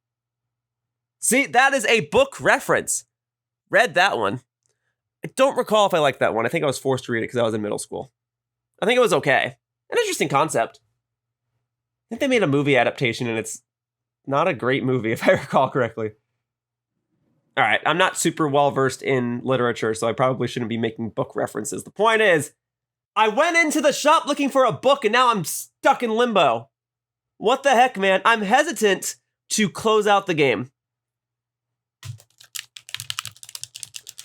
See, that is a book reference. Read that one. I don't recall if I liked that one. I think I was forced to read it because I was in middle school. I think it was okay. An interesting concept. I think they made a movie adaptation, and it's not a great movie, if I recall correctly. All right, I'm not super well-versed in literature, so I probably shouldn't be making book references. The point is, I went into the shop looking for a book, and now I'm stuck in limbo. What the heck, man? I'm hesitant to close out the game.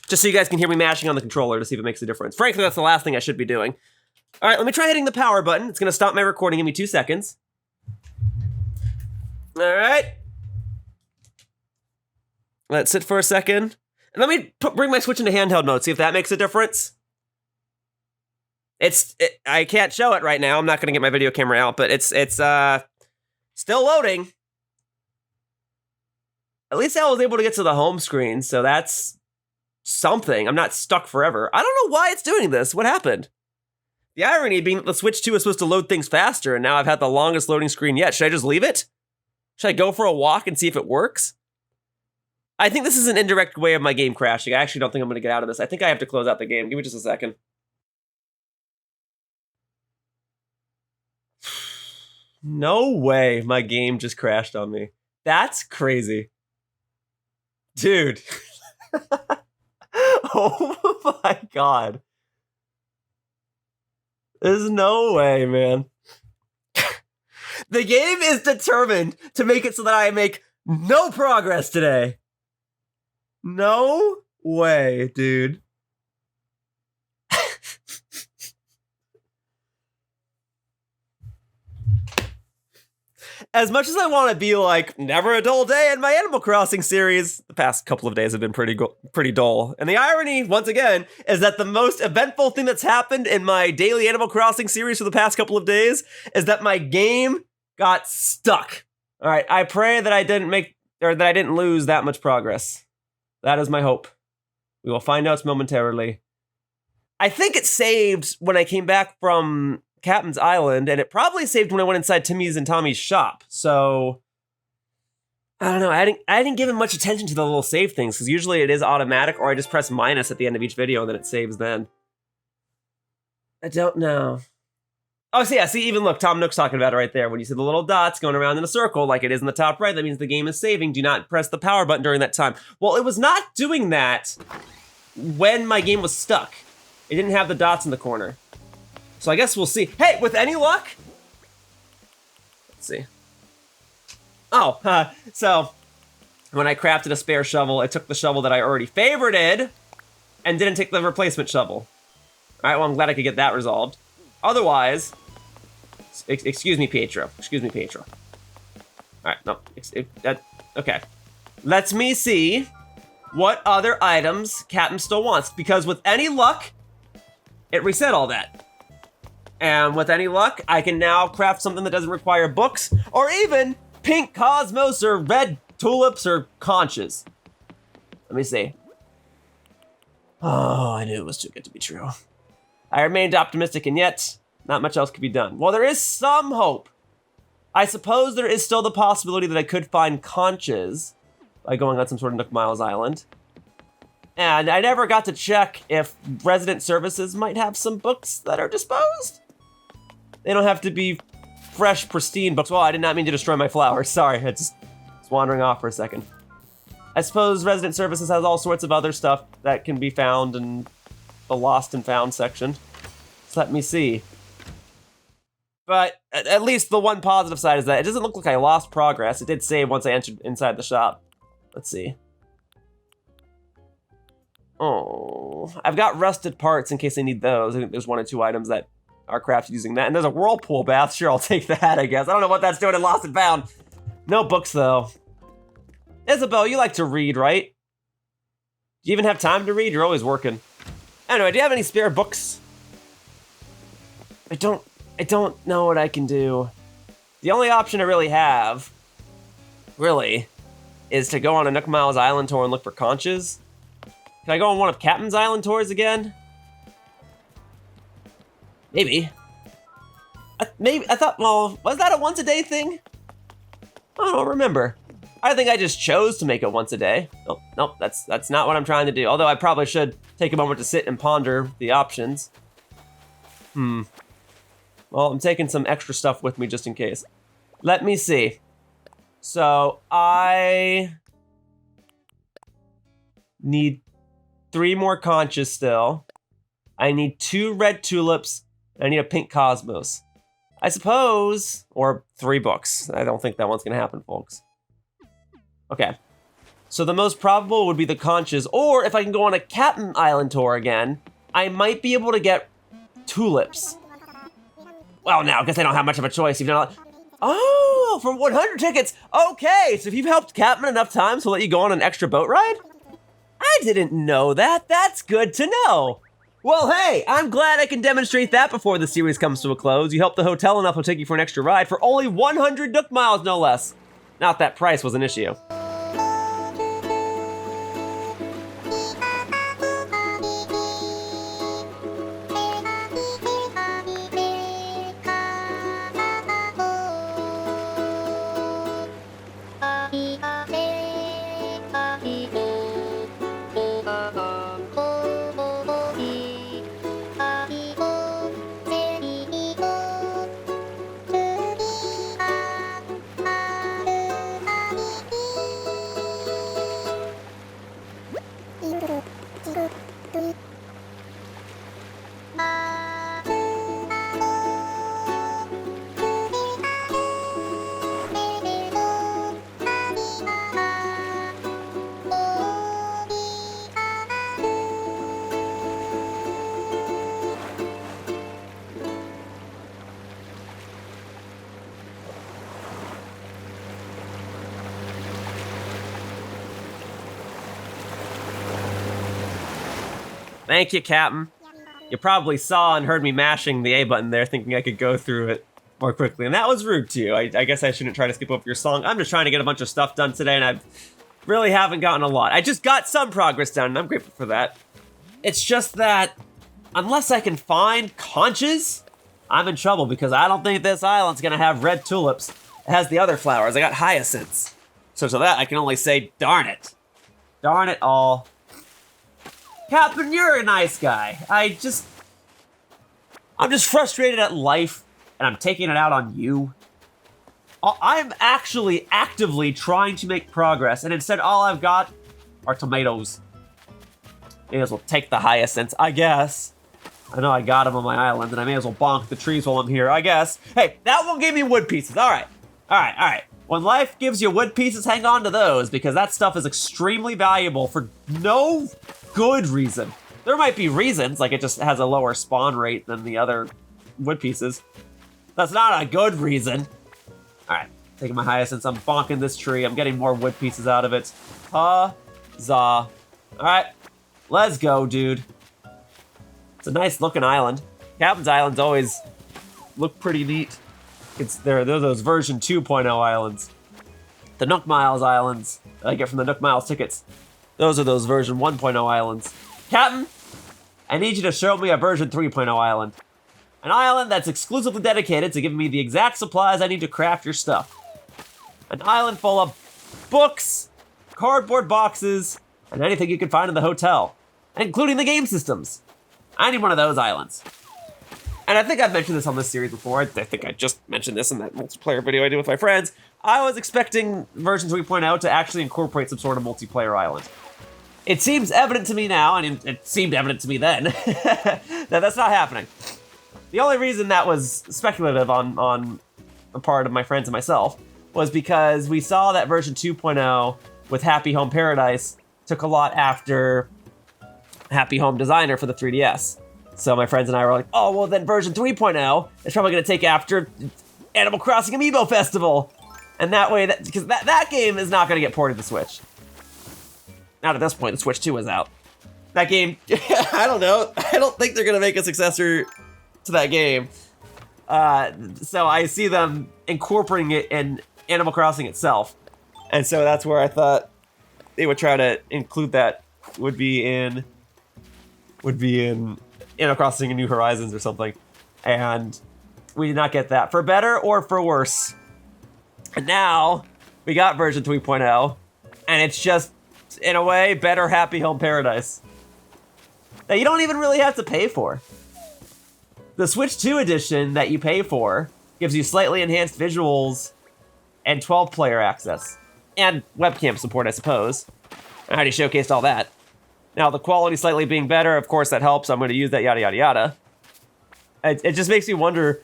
Just so you guys can hear me mashing on the controller to see if it makes a difference. Frankly, that's the last thing I should be doing. All right, let me try hitting the power button. It's going to stop my recording. Give me 2 seconds. All right. Let's sit for a second. And let me bring my Switch into handheld mode, see if that makes a difference. I can't show it right now. I'm not going to get my video camera out, but it's still loading. At least I was able to get to the home screen, so that's something. I'm not stuck forever. I don't know why it's doing this. What happened? The irony being that the Switch 2 is supposed to load things faster, and now I've had the longest loading screen yet. Should I just leave it? Should I go for a walk and see if it works? I think this is an indirect way of my game crashing. I actually don't think I'm going to get out of this. I think I have to close out the game. Give me just a second. No way my game just crashed on me. That's crazy. Dude. Oh my god. There's no way, man. The game is determined to make it so that I make no progress today. No way, dude. As much as I want to be like, never a dull day in my Animal Crossing series, the past couple of days have been pretty dull. And the irony, once again, is that the most eventful thing that's happened in my daily Animal Crossing series for the past couple of days is that my game got stuck. All right, I pray that I didn't lose that much progress. That is my hope. We will find out momentarily. I think it saved when I came back from Kapp'n's Island, and it probably saved when I went inside Timmy's and Tommy's shop. So I don't know. I didn't give it much attention to the little save things because usually it is automatic, or I just press minus at the end of each video and then it saves then. I don't know. Oh, so yeah, see, even look, Tom Nook's talking about it right there. When you see the little dots going around in a circle like it is in the top right, that means the game is saving. Do not press the power button during that time. Well, it was not doing that when my game was stuck. It didn't have the dots in the corner. So I guess we'll see. Hey, with any luck? Let's see. Oh, so when I crafted a spare shovel, I took the shovel that I already favorited and didn't take the replacement shovel. All right, well, I'm glad I could get that resolved. Otherwise, excuse me, Pietro. Excuse me, Pietro. All right, no, okay. Let me see what other items Kapp'n still wants, because with any luck, it reset all that. And with any luck, I can now craft something that doesn't require books, or even pink cosmos, or red tulips, or conches. Let me see. Oh, I knew it was too good to be true. I remained optimistic, and yet, not much else could be done. Well, there is some hope. I suppose there is still the possibility that I could find conches by going on some sort of Nook Miles Island. And I never got to check if resident services might have some books that are disposed. They don't have to be fresh, pristine books. Well, I did not mean to destroy my flowers. Sorry, I just was wandering off for a second. I suppose resident services has all sorts of other stuff that can be found in the lost and found section. So let me see. But at least the one positive side is that it doesn't look like I lost progress. It did save once I entered inside the shop. Let's see. Oh, I've got rusted parts in case I need those. I think there's 1 or 2 items that are crafted using that. And there's a whirlpool bath. Sure, I'll take that, I guess. I don't know what that's doing in Lost and Found. No books, though. Isabel, you like to read, right? Do you even have time to read? You're always working. Anyway, do you have any spare books? I don't know what I can do. The only option I really have, really, is to go on a Nook Miles Island tour and look for conches. Can I go on one of Kapp'n's Island tours again? Maybe. I thought, well, was that a once a day thing? I don't remember. I think I just chose to make it once a day. Nope, that's not what I'm trying to do. Although I probably should take a moment to sit and ponder the options. Well, I'm taking some extra stuff with me just in case. Let me see. So I need 3 more conches still. I need 2 red tulips. And I need a pink cosmos. I suppose, or 3 books. I don't think that one's gonna happen, folks. Okay. So the most probable would be the conches, or if I can go on a Kapp'n Island tour again, I might be able to get tulips. Well, now, because I don't have much of a choice. Even though, oh, for 100 tickets. Okay, so if you've helped Kapp'n enough times, he'll let you go on an extra boat ride? I didn't know that. That's good to know. Well, hey, I'm glad I can demonstrate that before the series comes to a close. You helped the hotel enough, I'll take you for an extra ride for only 100 Nook Miles, no less. Not that price was an issue. Thank you, Kapp'n. You probably saw and heard me mashing the A button there, thinking I could go through it more quickly, and that was rude to you. I guess I shouldn't try to skip over your song. I'm just trying to get a bunch of stuff done today, and I really haven't gotten a lot. I just got some progress done, and I'm grateful for that. It's just that, unless I can find conches, I'm in trouble, because I don't think this island's gonna have red tulips. It has the other flowers. I got hyacinths. So to that, I can only say, darn it. Darn it all. Kapp'n, you're a nice guy. I'm just frustrated at life, and I'm taking it out on you. I'm actually actively trying to make progress, and instead all I've got are tomatoes. May as well take the hyacinths, I guess. I know I got them on my island, and I may as well bonk the trees while I'm here, I guess. Hey, that one gave me wood pieces. All right. When life gives you wood pieces, hang on to those, because that stuff is extremely valuable for no good reason. There might be reasons, like it just has a lower spawn rate than the other wood pieces. That's not a good reason. All right, taking my hyacinths, I'm bonking this tree. I'm getting more wood pieces out of it. Huzzah. All right, let's go, dude. It's a nice looking island. Kapp'n's islands always look pretty neat. They're those version 2.0 islands. The Nook Miles islands that I get from the Nook Miles tickets. Those are those version 1.0 islands. Kapp'n, I need you to show me a version 3.0 island. An island that's exclusively dedicated to giving me the exact supplies I need to craft your stuff. An island full of books, cardboard boxes, and anything you can find in the hotel, including the game systems. I need one of those islands. And I think I've mentioned this on this series before. I think I just mentioned this in that multiplayer video I did with my friends. I was expecting version 3.0 to actually incorporate some sort of multiplayer island. It seems evident to me now, and it seemed evident to me then, that that's not happening. The only reason that was speculative on the part of my friends and myself was because we saw that version 2.0 with Happy Home Paradise took a lot after Happy Home Designer for the 3DS. So my friends and I were like, oh, well then version 3.0 is probably gonna take after Animal Crossing Amiibo Festival. And that way, because that game is not gonna get ported to Switch. Not at this point, the Switch 2 is out. That game, I don't know. I don't think they're gonna make a successor to that game. So I see them incorporating it in Animal Crossing itself. And so that's where I thought they would try to include that, would be in Animal Crossing and New Horizons or something. And we did not get that, for better or for worse. And now we got version 3.0, and it's just, in a way, better Happy Home Paradise that you don't even really have to pay for. The Switch 2 edition that you pay for gives you slightly enhanced visuals and 12-player access. And webcam support, I suppose. I already showcased all that. Now, the quality slightly being better, of course, that helps. I'm going to use that, yada, yada, yada. It just makes me wonder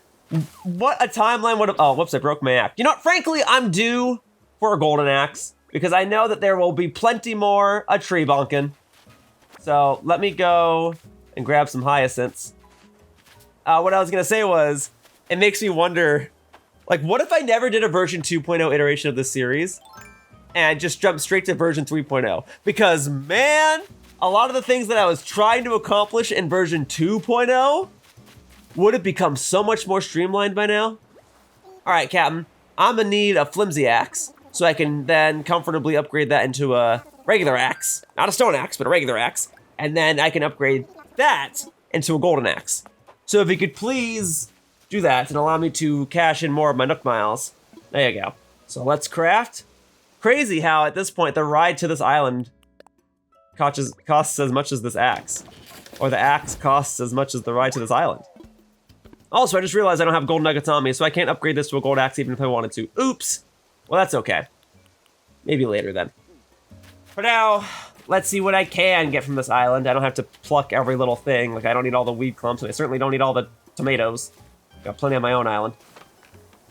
what a timeline would have... Oh, whoops, I broke my axe. You know what? Frankly, I'm due for a golden axe because I know that there will be plenty more a tree bonking. So let me go and grab some hyacinths. What I was going to say was, it makes me wonder, like, what if I never did a version 2.0 iteration of this series and just jumped straight to version 3.0? Because, man, a lot of the things that I was trying to accomplish in version 2.0 would have become so much more streamlined by now. All right, Kapp'n, I'm gonna need a flimsy axe so I can then comfortably upgrade that into a regular axe. Not a stone axe, but a regular axe. And then I can upgrade that into a golden axe. So if you could please do that and allow me to cash in more of my Nook Miles. There you go. So let's craft. Crazy how at this point the ride to this island costs as much as this axe. Or the axe costs as much as the ride to this island. Also, I just realized I don't have gold nuggets on me, so I can't upgrade this to a gold axe even if I wanted to. Oops. Well, that's okay. Maybe later then. For now, let's see what I can get from this island. I don't have to pluck every little thing. Like, I don't need all the weed clumps, and I certainly don't need all the tomatoes. Got plenty on my own island.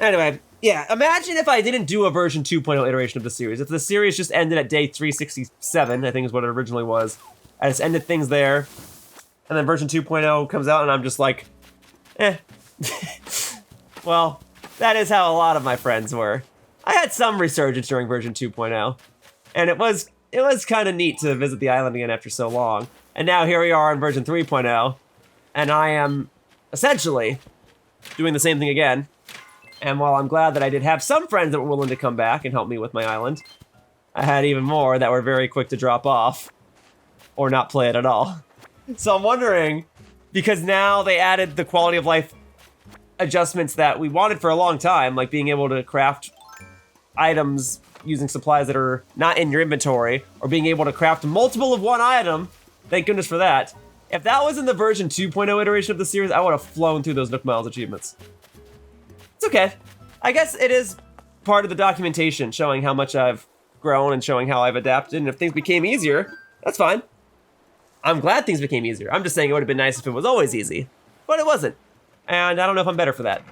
Anyway, yeah, imagine if I didn't do a version 2.0 iteration of the series. If the series just ended at day 367, I think is what it originally was. I just ended things there, and then version 2.0 comes out, and I'm just like, eh. Well, that is how a lot of my friends were. I had some resurgence during version 2.0, and it was kind of neat to visit the island again after so long. And now here we are in version 3.0, and I am essentially doing the same thing again. And while I'm glad that I did have some friends that were willing to come back and help me with my island, I had even more that were very quick to drop off or not play it at all. So I'm wondering, because now they added the quality of life adjustments that we wanted for a long time, like being able to craft items using supplies that are not in your inventory, or being able to craft multiple of one item. Thank goodness for that. If that was in the version 2.0 iteration of the series, I would have flown through those Nook Miles achievements. It's okay. I guess it is part of the documentation showing how much I've grown and showing how I've adapted, and if things became easier, that's fine. I'm glad things became easier. I'm just saying it would have been nice if it was always easy, but it wasn't. And I don't know if I'm better for that.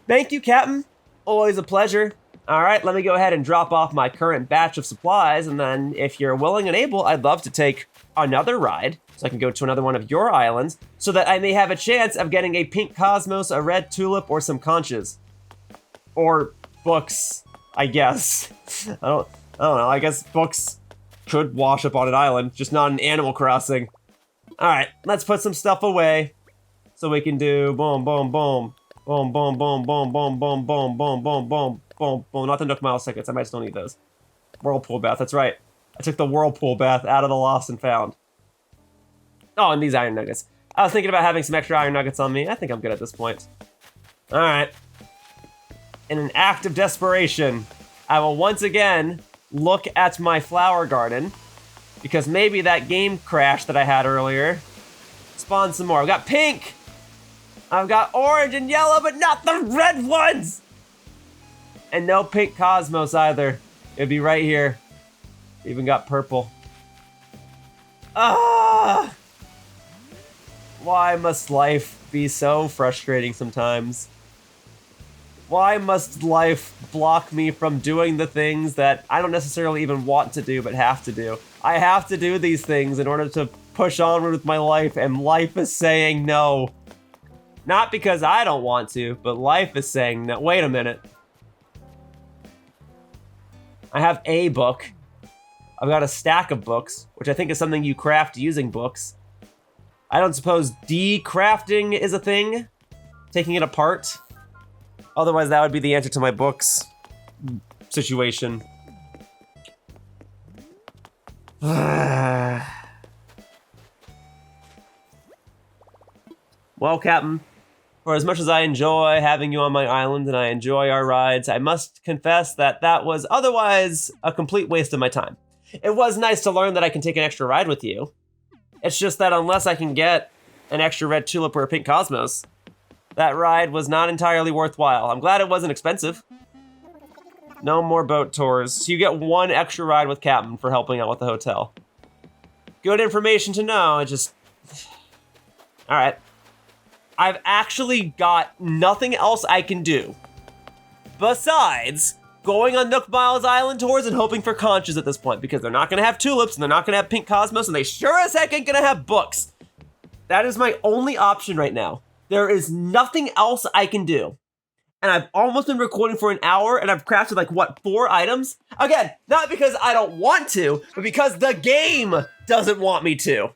Thank you, Kapp'n. Always a pleasure. All right, let me go ahead and drop off my current batch of supplies, and then if you're willing and able, I'd love to take another ride so I can go to another one of your islands so that I may have a chance of getting a pink cosmos, a red tulip, or some conches. Or books, I guess. I don't know. I guess books could wash up on an island, just not in Animal Crossing. All right, let's put some stuff away so we can do boom, boom, boom. Boom, boom, boom, boom, boom, boom, boom, boom, boom, boom, boom, boom. Not the Nook Miles tickets. I might still need those. Whirlpool bath. That's right. I took the whirlpool bath out of the lost and found. Oh, and these iron nuggets. I was thinking about having some extra iron nuggets on me. I think I'm good at this point. All right. In an act of desperation, I will once again look at my flower garden because maybe that game crash that I had earlier spawned some more. I've got pink. I've got orange and yellow, but not the red ones! And no pink cosmos either. It'd be right here. Even got purple. Ah! Why must life be so frustrating sometimes? Why must life block me from doing the things that I don't necessarily even want to do, but have to do? I have to do these things in order to push onward with my life, and life is saying no. Not because I don't want to, but life is saying no. Wait a minute. I have a book. I've got a stack of books, which I think is something you craft using books. I don't suppose decrafting is a thing? Taking it apart? Otherwise, that would be the answer to my books situation. Well, Kapp'n, for as much as I enjoy having you on my island and I enjoy our rides, I must confess that that was otherwise a complete waste of my time. It was nice to learn that I can take an extra ride with you. It's just that unless I can get an extra red tulip or a pink cosmos, that ride was not entirely worthwhile. I'm glad it wasn't expensive. No more boat tours. So you get one extra ride with Kapp'n for helping out with the hotel. Good information to know. It just... All right. I've actually got nothing else I can do besides going on Nook Miles Island tours and hoping for conches at this point, because they're not gonna have tulips, and they're not gonna have pink cosmos, and they sure as heck ain't gonna have books. That is my only option right now. There is nothing else I can do. And I've almost been recording for an hour, and I've crafted like, what, 4 items? Again, not because I don't want to, but because the game doesn't want me to.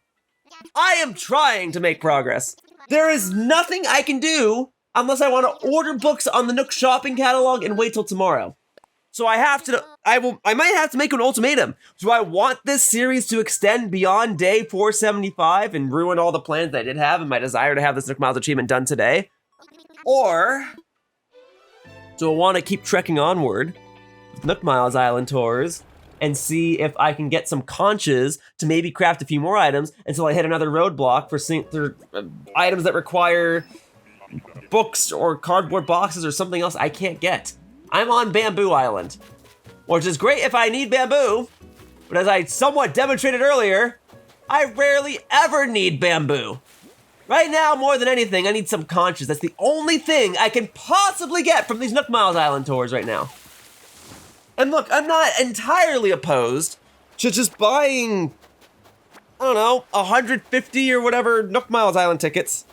I am trying to make progress. There is nothing I can do unless I want to order books on the Nook shopping catalog and wait till tomorrow. So I might have to make an ultimatum. Do I want this series to extend beyond day 475 and ruin all the plans that I did have and my desire to have this Nook Miles achievement done today? Or do I want to keep trekking onward with Nook Miles Island tours and see if I can get some conches to maybe craft a few more items until I hit another roadblock for items that require books or cardboard boxes or something else I can't get. I'm on Bamboo Island, which is great if I need bamboo, but as I somewhat demonstrated earlier, I rarely ever need bamboo. Right now, more than anything, I need some conches. That's the only thing I can possibly get from these Nook Miles Island tours right now. And look, I'm not entirely opposed to just buying, I don't know, 150 or whatever Nook Miles Island tickets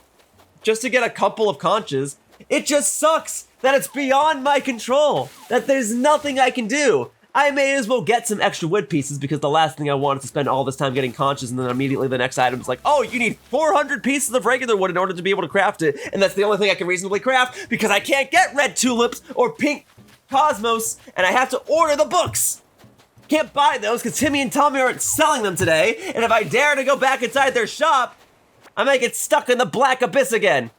just to get a couple of conches. It just sucks that it's beyond my control, that there's nothing I can do. I may as well get some extra wood pieces because the last thing I want is to spend all this time getting conches and then immediately the next item is like, oh, you need 400 pieces of regular wood in order to be able to craft it, and that's the only thing I can reasonably craft because I can't get red tulips or pink cosmos, and I have to order the books. Can't buy those because Timmy and Tommy aren't selling them today, and if I dare to go back inside their shop, I might get stuck in the black abyss again.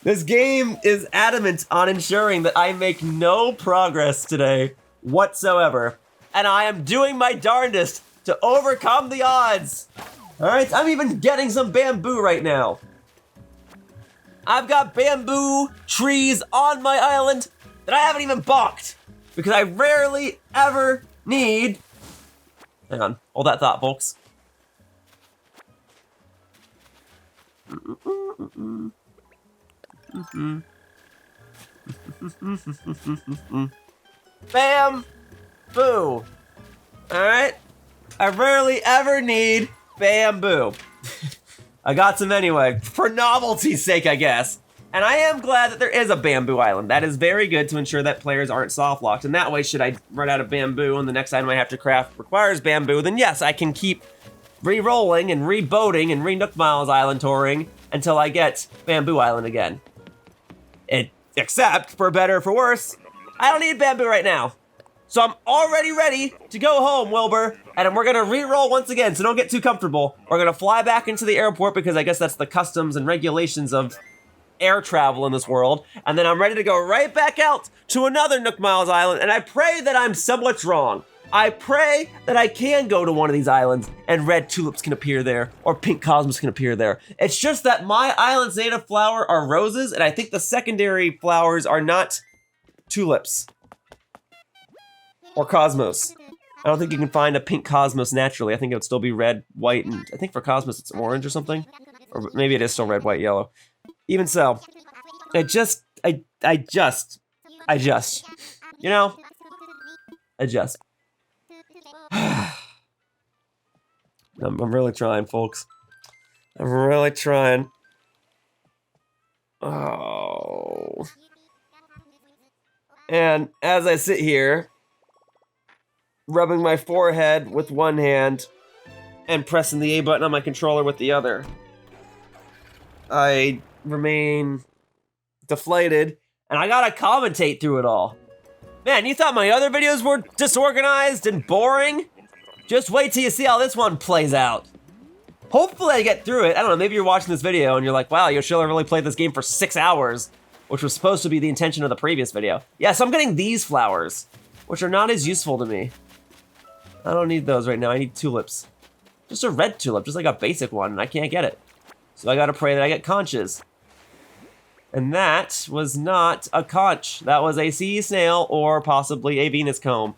This game is adamant on ensuring that I make no progress today whatsoever, and I am doing my darndest to overcome the odds. All right, I'm even getting some bamboo right now. I've got bamboo trees on my island that I haven't even balked because I rarely ever need. Hang on, hold that thought, folks. Bamboo. Alright? I rarely ever need bamboo. I got some anyway, for novelty's sake, I guess. And I am glad that there is a bamboo island. That is very good to ensure that players aren't soft locked. And that way, should I run out of bamboo and the next item I have to craft requires bamboo, then yes, I can keep re-rolling and re-boating and re-Nook Miles Island touring until I get Bamboo Island again. Except, for better or for worse, I don't need bamboo right now. So I'm already ready to go home, Wilbur, and we're gonna re-roll once again, so don't get too comfortable. We're gonna fly back into the airport because I guess that's the customs and regulations of air travel in this world, and then I'm ready to go right back out to another Nook Miles Island, and I pray that I'm somewhat wrong. I pray that I can go to one of these islands and red tulips can appear there, or pink cosmos can appear there. It's just that my island's native flower are roses, and I think the secondary flowers are not tulips or cosmos. I don't think you can find a pink cosmos naturally. I think it would still be red, white, and I think for cosmos it's orange or something. Or maybe it is still red, white, yellow. Even so, I just, you know, adjust. I'm really trying, folks. I'm really trying. Oh. And as I sit here, rubbing my forehead with one hand and pressing the A button on my controller with the other, I remain deflated, and I gotta commentate through it all. Man, you thought my other videos were disorganized and boring? Just wait till you see how this one plays out. Hopefully I get through it. I don't know, maybe you're watching this video and you're like, wow, Yoshiller really played this game for 6 hours, which was supposed to be the intention of the previous video. Yeah, so I'm getting these flowers, which are not as useful to me. I don't need those right now, I need tulips. Just a red tulip, just like a basic one, and I can't get it. So I gotta pray that I get conches. And that was not a conch. That was a sea snail or possibly a Venus comb.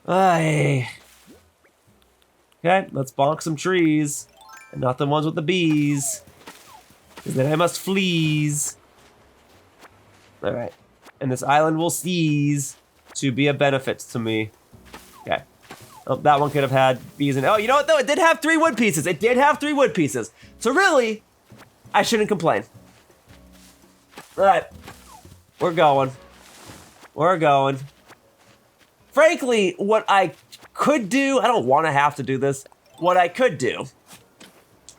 Ay. Okay, let's bonk some trees. And not the ones with the bees. Because then I must fleas. Alright. And this island will cease to be a benefit to me. Okay. Oh, that one could have had bees in it. Oh, you know what though? It did have 3 wood pieces. It did have 3 wood pieces. So really, I shouldn't complain. All right. We're going. We're going. Frankly, what I could do, I don't want to have to do this. What I could do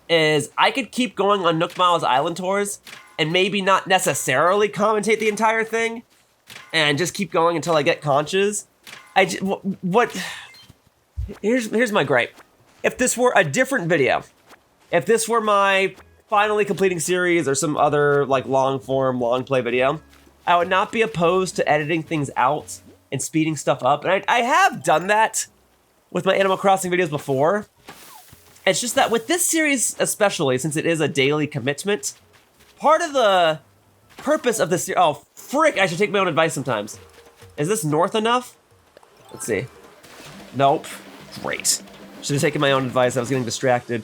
is I could keep going on Nook Miles Island tours and maybe not necessarily commentate the entire thing and just keep going until I get conches. Here's my gripe. If this were a different video, if this were my finally completing series or some other like long form, long play video, I would not be opposed to editing things out and speeding stuff up. And I have done that with my Animal Crossing videos before. It's just that with this series especially, since it is a daily commitment, part of the purpose of this series, oh frick, I should take my own advice sometimes. Is this north enough? Let's see. Nope. Great. Should have taken my own advice. I was getting distracted.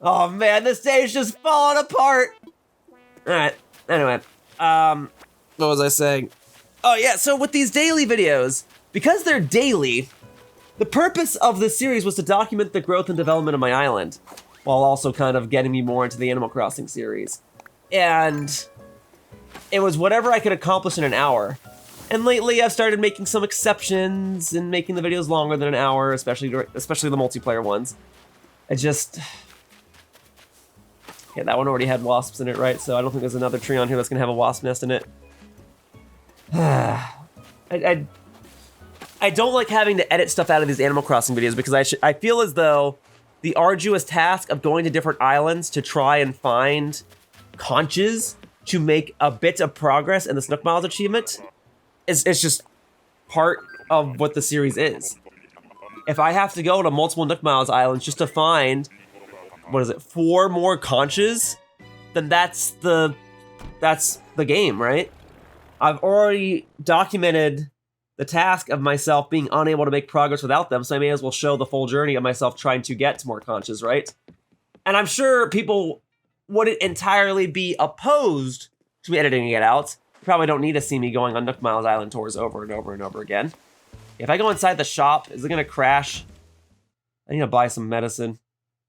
Oh man, this day is just falling apart. All right. Anyway, what was I saying? Oh yeah, so with these daily videos, because they're daily, the purpose of this series was to document the growth and development of my island, while also kind of getting me more into the Animal Crossing series. And it was whatever I could accomplish in an hour. And lately I've started making some exceptions and making the videos longer than an hour, especially the multiplayer ones. Yeah, that one already had wasps in it, right? So I don't think there's another tree on here that's gonna have a wasp nest in it. I don't like having to edit stuff out of these Animal Crossing videos because I feel as though the arduous task of going to different islands to try and find conches to make a bit of progress in the Nook Miles achievement it's just part of what the series is. If I have to go to multiple Nook Miles islands just to find, 4 more conches, then that's the game, right? I've already documented the task of myself being unable to make progress without them, so I may as well show the full journey of myself trying to get to more conches, right? And I'm sure people wouldn't entirely be opposed to me editing it out. You probably don't need to see me going on Nook Miles Island tours over and over and over again. If I go inside the shop, is it gonna crash? I need to buy some medicine.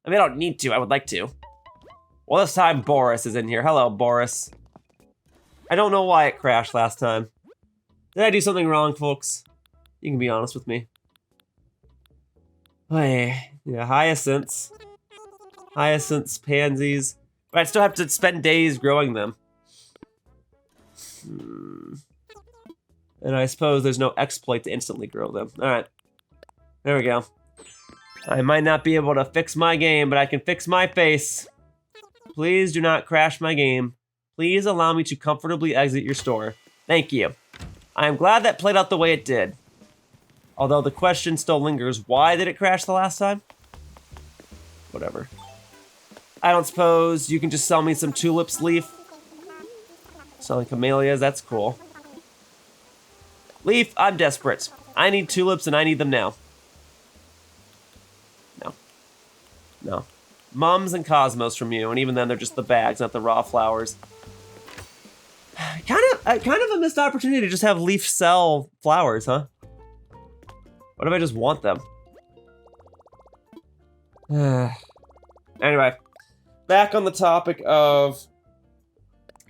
I mean, I don't need to, I would like to. Well, this time Boris is in here. Hello, Boris. I don't know why it crashed last time. Did I do something wrong, folks? You can be honest with me. Hey, yeah, hyacinths. Hyacinths, pansies. But I'd still have to spend days growing them. And I suppose there's no exploit to instantly grow them. Alright. There we go. I might not be able to fix my game, but I can fix my face. Please do not crash my game. Please allow me to comfortably exit your store. Thank you. I am glad that played out the way it did. Although the question still lingers, why did it crash the last time? Whatever. I don't suppose you can just sell me some tulips, Leaf? Selling camellias, that's cool. Leaf, I'm desperate. I need tulips and I need them now. No. Mums and Cosmos from you, and even then they're just the bags, not the raw flowers. Kind of a missed opportunity to just have Leaf sell flowers, huh? What if I just want them? Anyway, back on the topic of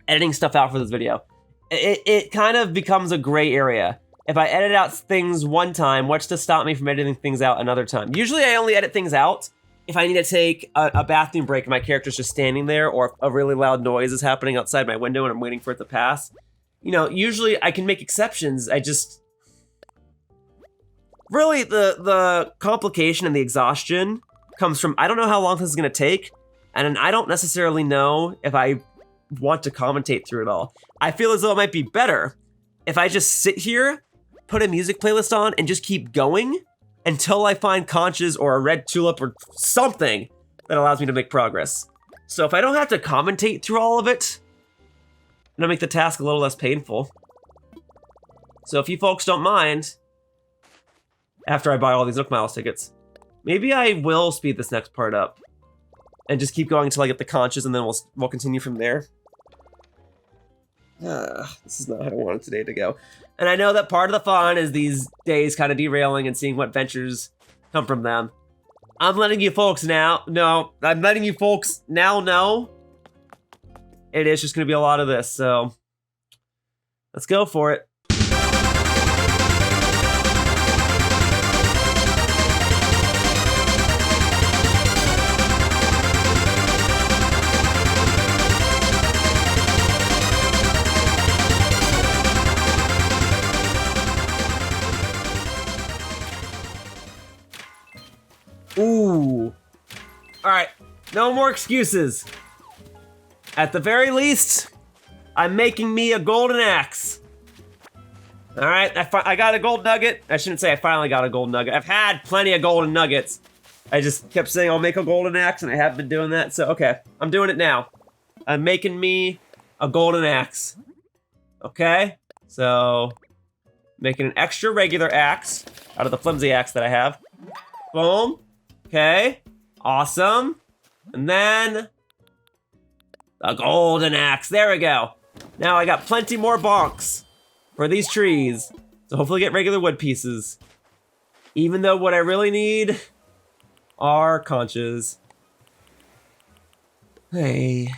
editing stuff out for this video. It kind of becomes a gray area. If I edit out things one time, what's to stop me from editing things out another time? Usually I only edit things out if I need to take a bathroom break and my character's just standing there, or if a really loud noise is happening outside my window and I'm waiting for it to pass. You know, usually I can make exceptions. Really, the complication and the exhaustion comes from, I don't know how long this is gonna take, and I don't necessarily know if I want to commentate through it all. I feel as though it might be better if I just sit here, put a music playlist on, and just keep going until I find conches or a red tulip or something that allows me to make progress. So if I don't have to commentate through all of it, it'll make the task a little less painful. So if you folks don't mind, after I buy all these Nook Miles tickets, maybe I will speed this next part up and just keep going until I get the conches, and then we'll continue from there. This is not how I wanted today to go. And I know that part of the fun is these days kind of derailing and seeing what ventures come from them. I'm letting you folks now know. I'm letting you folks now know. It is just going to be a lot of this, so let's go for it. Ooh. Alright, no more excuses. At the very least, I'm making me a golden axe. Alright, I got a gold nugget. I shouldn't say I finally got a gold nugget. I've had plenty of golden nuggets. I just kept saying I'll make a golden axe, and I haven't been doing that, so okay. I'm doing it now. I'm making me a golden axe. Okay? So, making an extra regular axe out of the flimsy axe that I have. Boom. Okay, awesome. And then a golden axe. There we go. Now I got plenty more bonks for these trees. So hopefully get regular wood pieces. Even though what I really need are conches. Hey.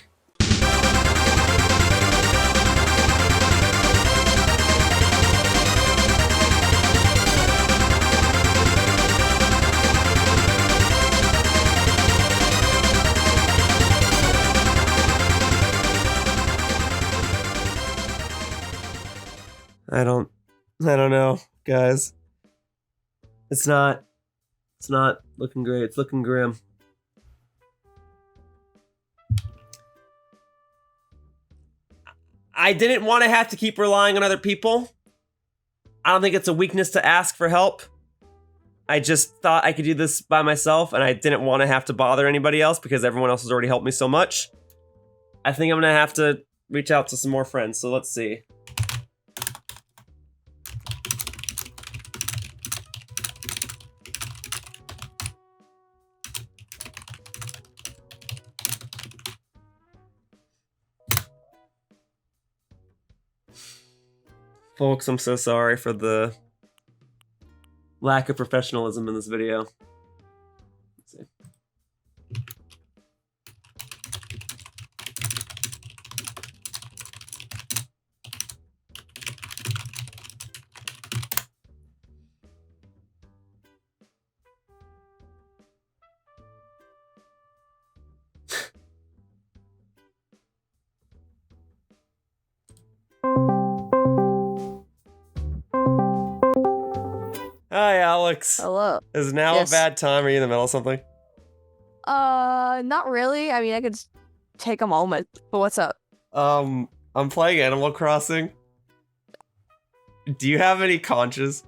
I don't know, guys. It's not looking great. It's looking grim. I didn't want to have to keep relying on other people. I don't think it's a weakness to ask for help. I just thought I could do this by myself, and I didn't want to have to bother anybody else because everyone else has already helped me so much. I think I'm gonna have to reach out to some more friends, so let's see. Folks, I'm so sorry for the lack of professionalism in this video. Let's see. Hi, Alex. Hello. Is now Yes. a bad time? Are you in the middle of something? Not really. I mean, I could take a moment, but what's up? I'm playing Animal Crossing. Do you have any conches?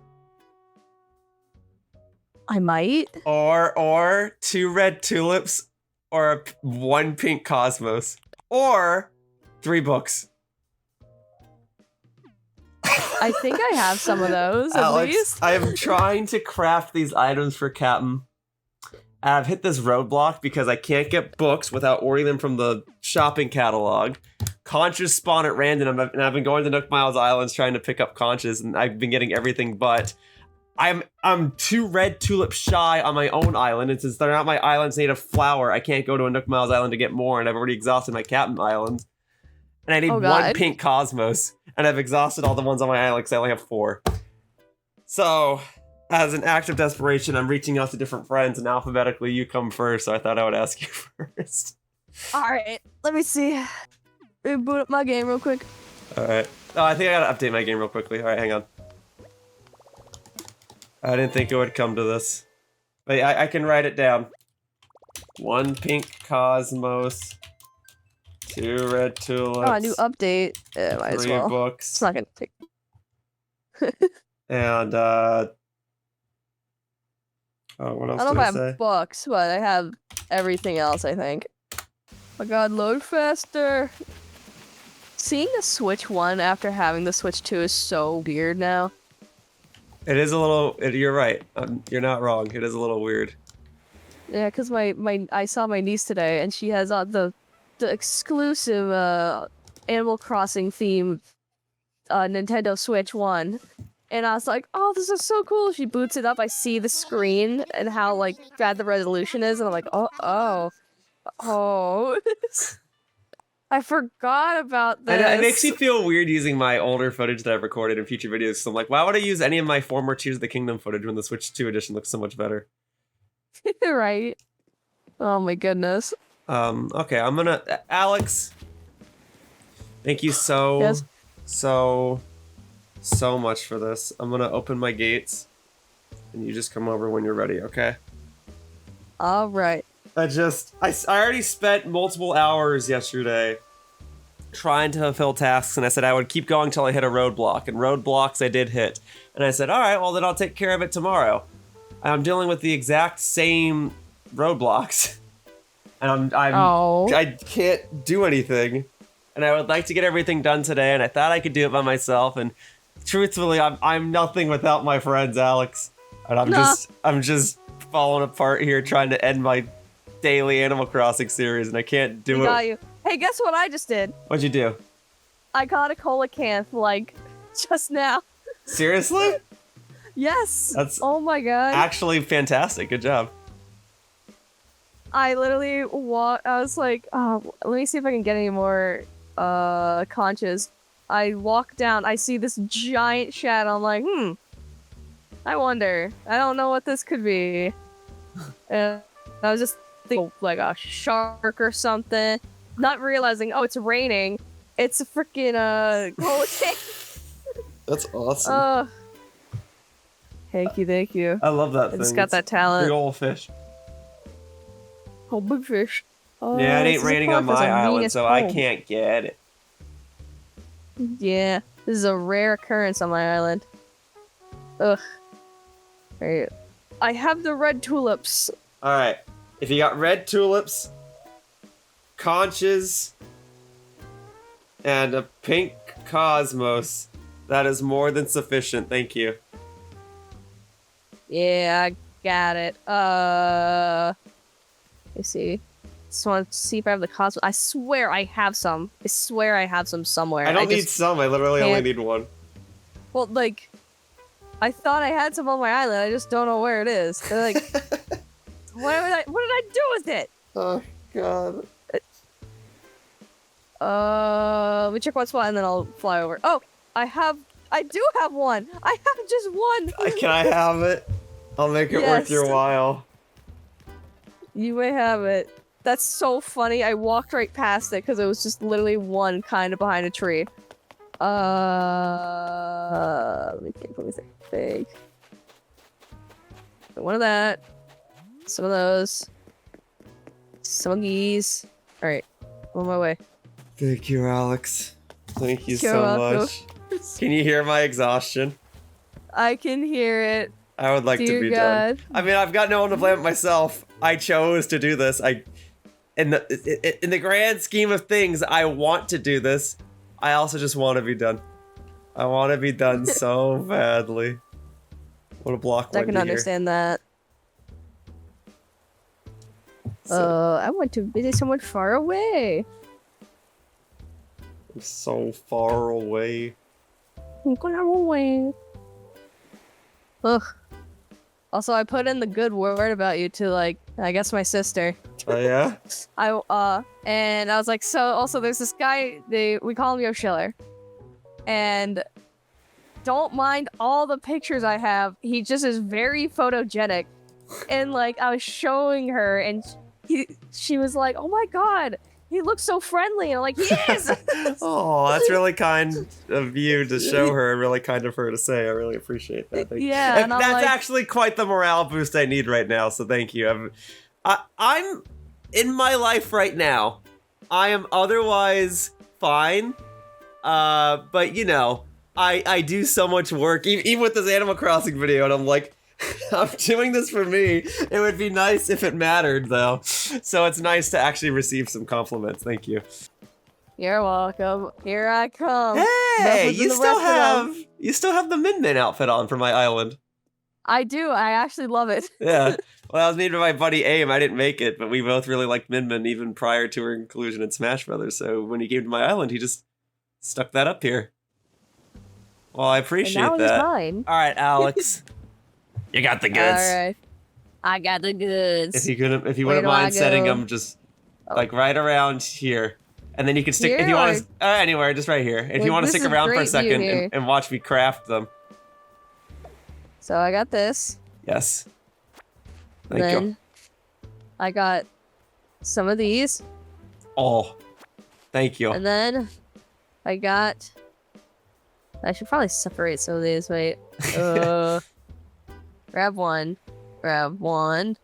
I might. Or 2 red tulips, or 1 pink cosmos, or 3 books. I think I have some of those, at Alex, least. I am trying to craft these items for Kapp'n. I've hit this roadblock because I can't get books without ordering them from the shopping catalog. Conches spawn at random, and I've been going to Nook Miles Islands trying to pick up conches, and I've been getting everything but. I'm 2 red tulips shy on my own island, and since they're not my island's native flower, I can't go to a Nook Miles Island to get more, and I've already exhausted my Kapp'n Island. And I need 1 pink cosmos, and I've exhausted all the ones on my island because I only have 4. So, as an act of desperation, I'm reaching out to different friends, and alphabetically you come first, so I thought I would ask you first. Alright, let me see. Let me boot up my game real quick. Alright. Oh, I think I gotta update my game real quickly. Alright, hang on. I didn't think it would come to this. But I can write it down. 1 pink cosmos, 2 red tulips. Oh, a new update. Might as 3 well. books. It's not gonna take. And, oh, what else I don't did know I if I say? have books, but I have everything else, I think. Oh my god, load faster! Seeing the Switch 1 after having the Switch 2 is so weird now. It is a little, you're right. You're not wrong. It is a little weird. Yeah, because I saw my niece today, and she has the exclusive Animal Crossing themed Nintendo Switch 1. And I was like, oh, this is so cool. She boots it up. I see the screen and how, like, bad the resolution is. And I'm like, oh. I forgot about this. And it makes me feel weird using my older footage that I've recorded in future videos. So I'm like, why would I use any of my former Tears of the Kingdom footage when the Switch 2 edition looks so much better? Right. Oh my goodness. Okay, I'm gonna... Alex, thank you so much for this. I'm gonna open my gates, and you just come over when you're ready, okay? Alright. I already spent multiple hours yesterday trying to fulfill tasks, and I said I would keep going till I hit a roadblock, and roadblocks I did hit. And I said, alright, well then I'll take care of it tomorrow. I'm dealing with the exact same roadblocks. And I can't do anything. And I would like to get everything done today, and I thought I could do it by myself, and truthfully, I'm nothing without my friends, Alex. And I'm just falling apart here trying to end my daily Animal Crossing series, and I can't do it. Got you. Hey, guess what I just did? What'd you do? I got a coelacanth, like, just now. Seriously? Yes. That's oh my god. Actually fantastic. Good job. I literally I was like, oh, let me see if I can get any more conches. I walk down, I see this giant shadow. I'm like, I wonder. I don't know what this could be. And I was just thinking like a shark or something. Not realizing, oh, it's raining. It's a freaking coelacanth. That's awesome. Thank you. I love that thing. It's got that talent. Big old fish. Oh, big fish. Yeah, it ain't raining on my island, so I can't get it. Yeah, this is a rare occurrence on my island. Ugh. Right. I have the red tulips. Alright. If you got red tulips, conches, and a pink cosmos, that is more than sufficient. Thank you. Yeah, I got it. Let me see. Just want to see if I have the cosmos. I swear I have some. I swear I have some somewhere. I don't need some. I literally only need one. Well, like, I thought I had some on my island. I just don't know where it is. They're like, what did I do with it? Oh God. Let me check one spot and then I'll fly over. Oh, I do have one. I have just one. Can I have it? I'll make it worth your while. You may have it. That's so funny. I walked right past it because it was just literally one kind of behind a tree. Let me think. One of that. Some of those. Some of these. Alright. On my way. Thank you, Alex. Thank you so much. Can you hear my exhaustion? I can hear it. I would like to be done. I mean, I've got no one to blame but myself. I chose to do this. In the grand scheme of things, I want to do this. I also just want to be done. I want to be done so badly. What a block. I can understand that. I want to visit someone far away. I'm so far away. I'm going away. Ugh. Also, I put in the good word about you to, like, I guess my sister. Oh, yeah? And I was like, so, also, there's this guy, we call him Yoshiller. And don't mind all the pictures I have, he just is very photogenic. And, like, I was showing her, and she was like, oh my god, he looks so friendly. And I'm like, he is! Oh, that's really kind of you to show her, and really kind of her to say. I really appreciate that. Thank you. Yeah, and that's like, actually quite the morale boost I need right now, so thank you. I'm in my life right now. I am otherwise fine, but you know, I do so much work, even with this Animal Crossing video, and I'm like, I'm doing this for me. It would be nice if it mattered, though. So it's nice to actually receive some compliments. Thank you. You're welcome. Here I come. Hey, you still have the Min Min outfit on for my island. I do. I actually love it. Yeah. Well, I was made by my buddy Aim. I didn't make it, but we both really liked Min Min even prior to her inclusion in Smash Brothers. So when he came to my island, he just stuck that up here. Well, I appreciate and now that. It's mine. All right, Alex. You got the goods. All right. I got the goods. If you Where wouldn't do I mind setting go? them just like right around here. And then you can stick, Here if you want or- to, anywhere, just right here. If you Well, want to this stick is around for a great view second here. and watch me craft them. So I got this. Yes. Thank then you. I got some of these. Oh, thank you. And then I got... I should probably separate some of these. Wait. Grab one. Grab one.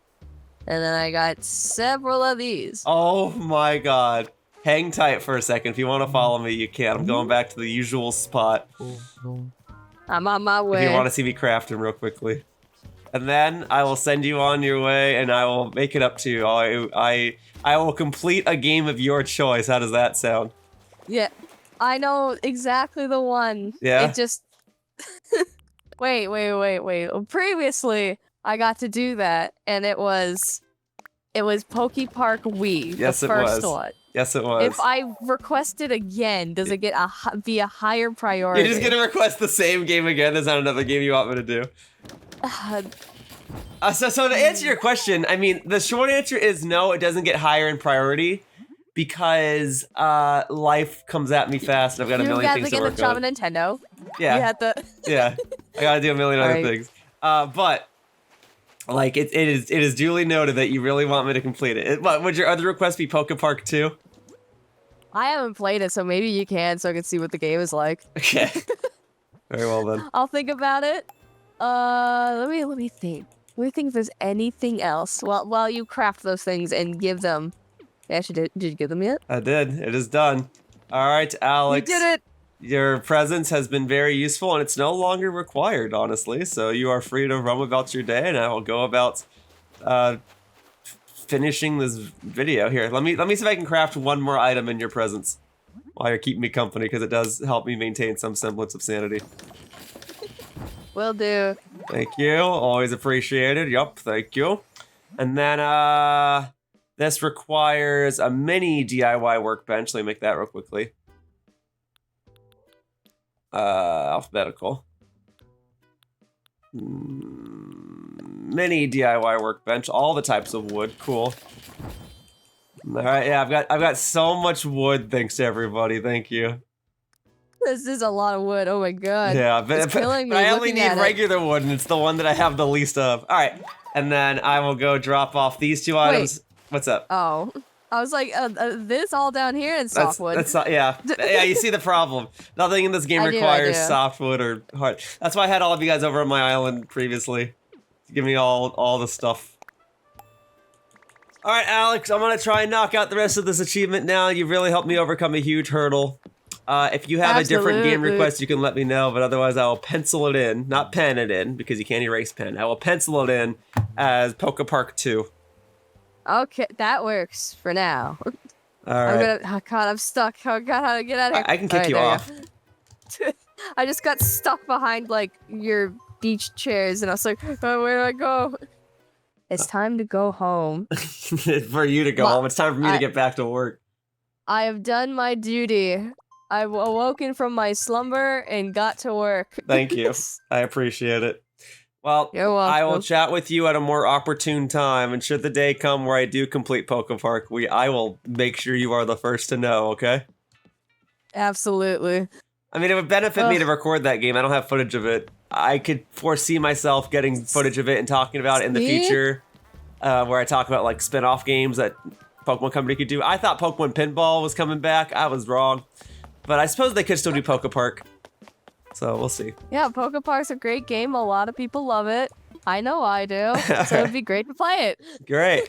And then I got several of these. Oh my god. Hang tight for a second. If you want to follow me, you can. I'm going back to the usual spot. I'm on my way. If you want to see me craft them real quickly. And then I will send you on your way and I will make it up to you. I will complete a game of your choice. How does that sound? Yeah. I know exactly the one. Yeah? It just... Wait. Previously, I got to do that, and it was Poke Park Wii, Yes, the it first was. one. Yes, it was. If I request it again, does it get be a higher priority? You're just gonna request the same game again? There's not another game you want me to do. So to answer your question, I mean, the short answer is no, it doesn't get higher in priority because life comes at me fast and I've got a million things to work You have on. to get the Nintendo. Yeah. You had to... Yeah, I gotta do a million other Right. things. But like it is duly noted that you really want me to complete it. What would your other request be? Poke Park 2? I haven't played it, so maybe you can, so I can see what the game is like. Okay. Very well then. I'll think about it. Let me think. Let me think if there's anything else. Well, while you craft those things and give them. Actually, did you give them yet? I did. It is done. All right, Alex. You did it. Your presence has been very useful, and it's no longer required, honestly. So you are free to roam about your day, and I will go about finishing this video here. Let me see if I can craft one more item in your presence while you're keeping me company, because it does help me maintain some semblance of sanity. Will do. Thank you. Always appreciated. Yup, thank you. And then this requires a mini DIY workbench. Let me make that real quickly. Alphabetical. Mini DIY workbench. All the types of wood. Cool. All right. Yeah, I've got so much wood. Thanks to everybody. Thank you. This is a lot of wood. Oh my god. Yeah, It's killing me but I only looking need at it. regular wood, and it's the one that I have the least of. All right, and then I will go drop off these two items. What's up? Oh. I was like, this all down here in softwood. That's not, yeah. Yeah, you see the problem. Nothing in this game I do. requires softwood or hard. That's why I had all of you guys over on my island previously. To give me all the stuff. All right, Alex, I'm gonna try and knock out the rest of this achievement now. You've really helped me overcome a huge hurdle. If you have a different game Absolutely. request, you can let me know, but otherwise I will pencil it in. Not pen it in, because you can't erase pen. I will pencil it in as Poke Park 2. Okay, that works for now. All right. Oh god, I'm stuck. Oh god, how to get out of here? I can kick you Alright, off. there you go. I just got stuck behind, like, your beach chairs, and I was like, oh, where do I go? It's time to go home. For you to go home. It's time for me to get back to work. I have done my duty. I've awoken from my slumber and got to work. Thank you. I appreciate it. Well, You're welcome. I will chat with you at a more opportune time, and should the day come where I do complete Poke Park, I will make sure you are the first to know, okay? Absolutely. I mean, it would benefit me to record that game. I don't have footage of it. I could foresee myself getting footage of it and talking about it in the See? future, where I talk about, like, spin-off games that Pokemon Company could do. I thought Pokemon Pinball was coming back. I was wrong. But I suppose they could still do Poke Park. So we'll see. Yeah, Poke Park's a great game. A lot of people love it. I know I do. So it'd be great to play it. Great.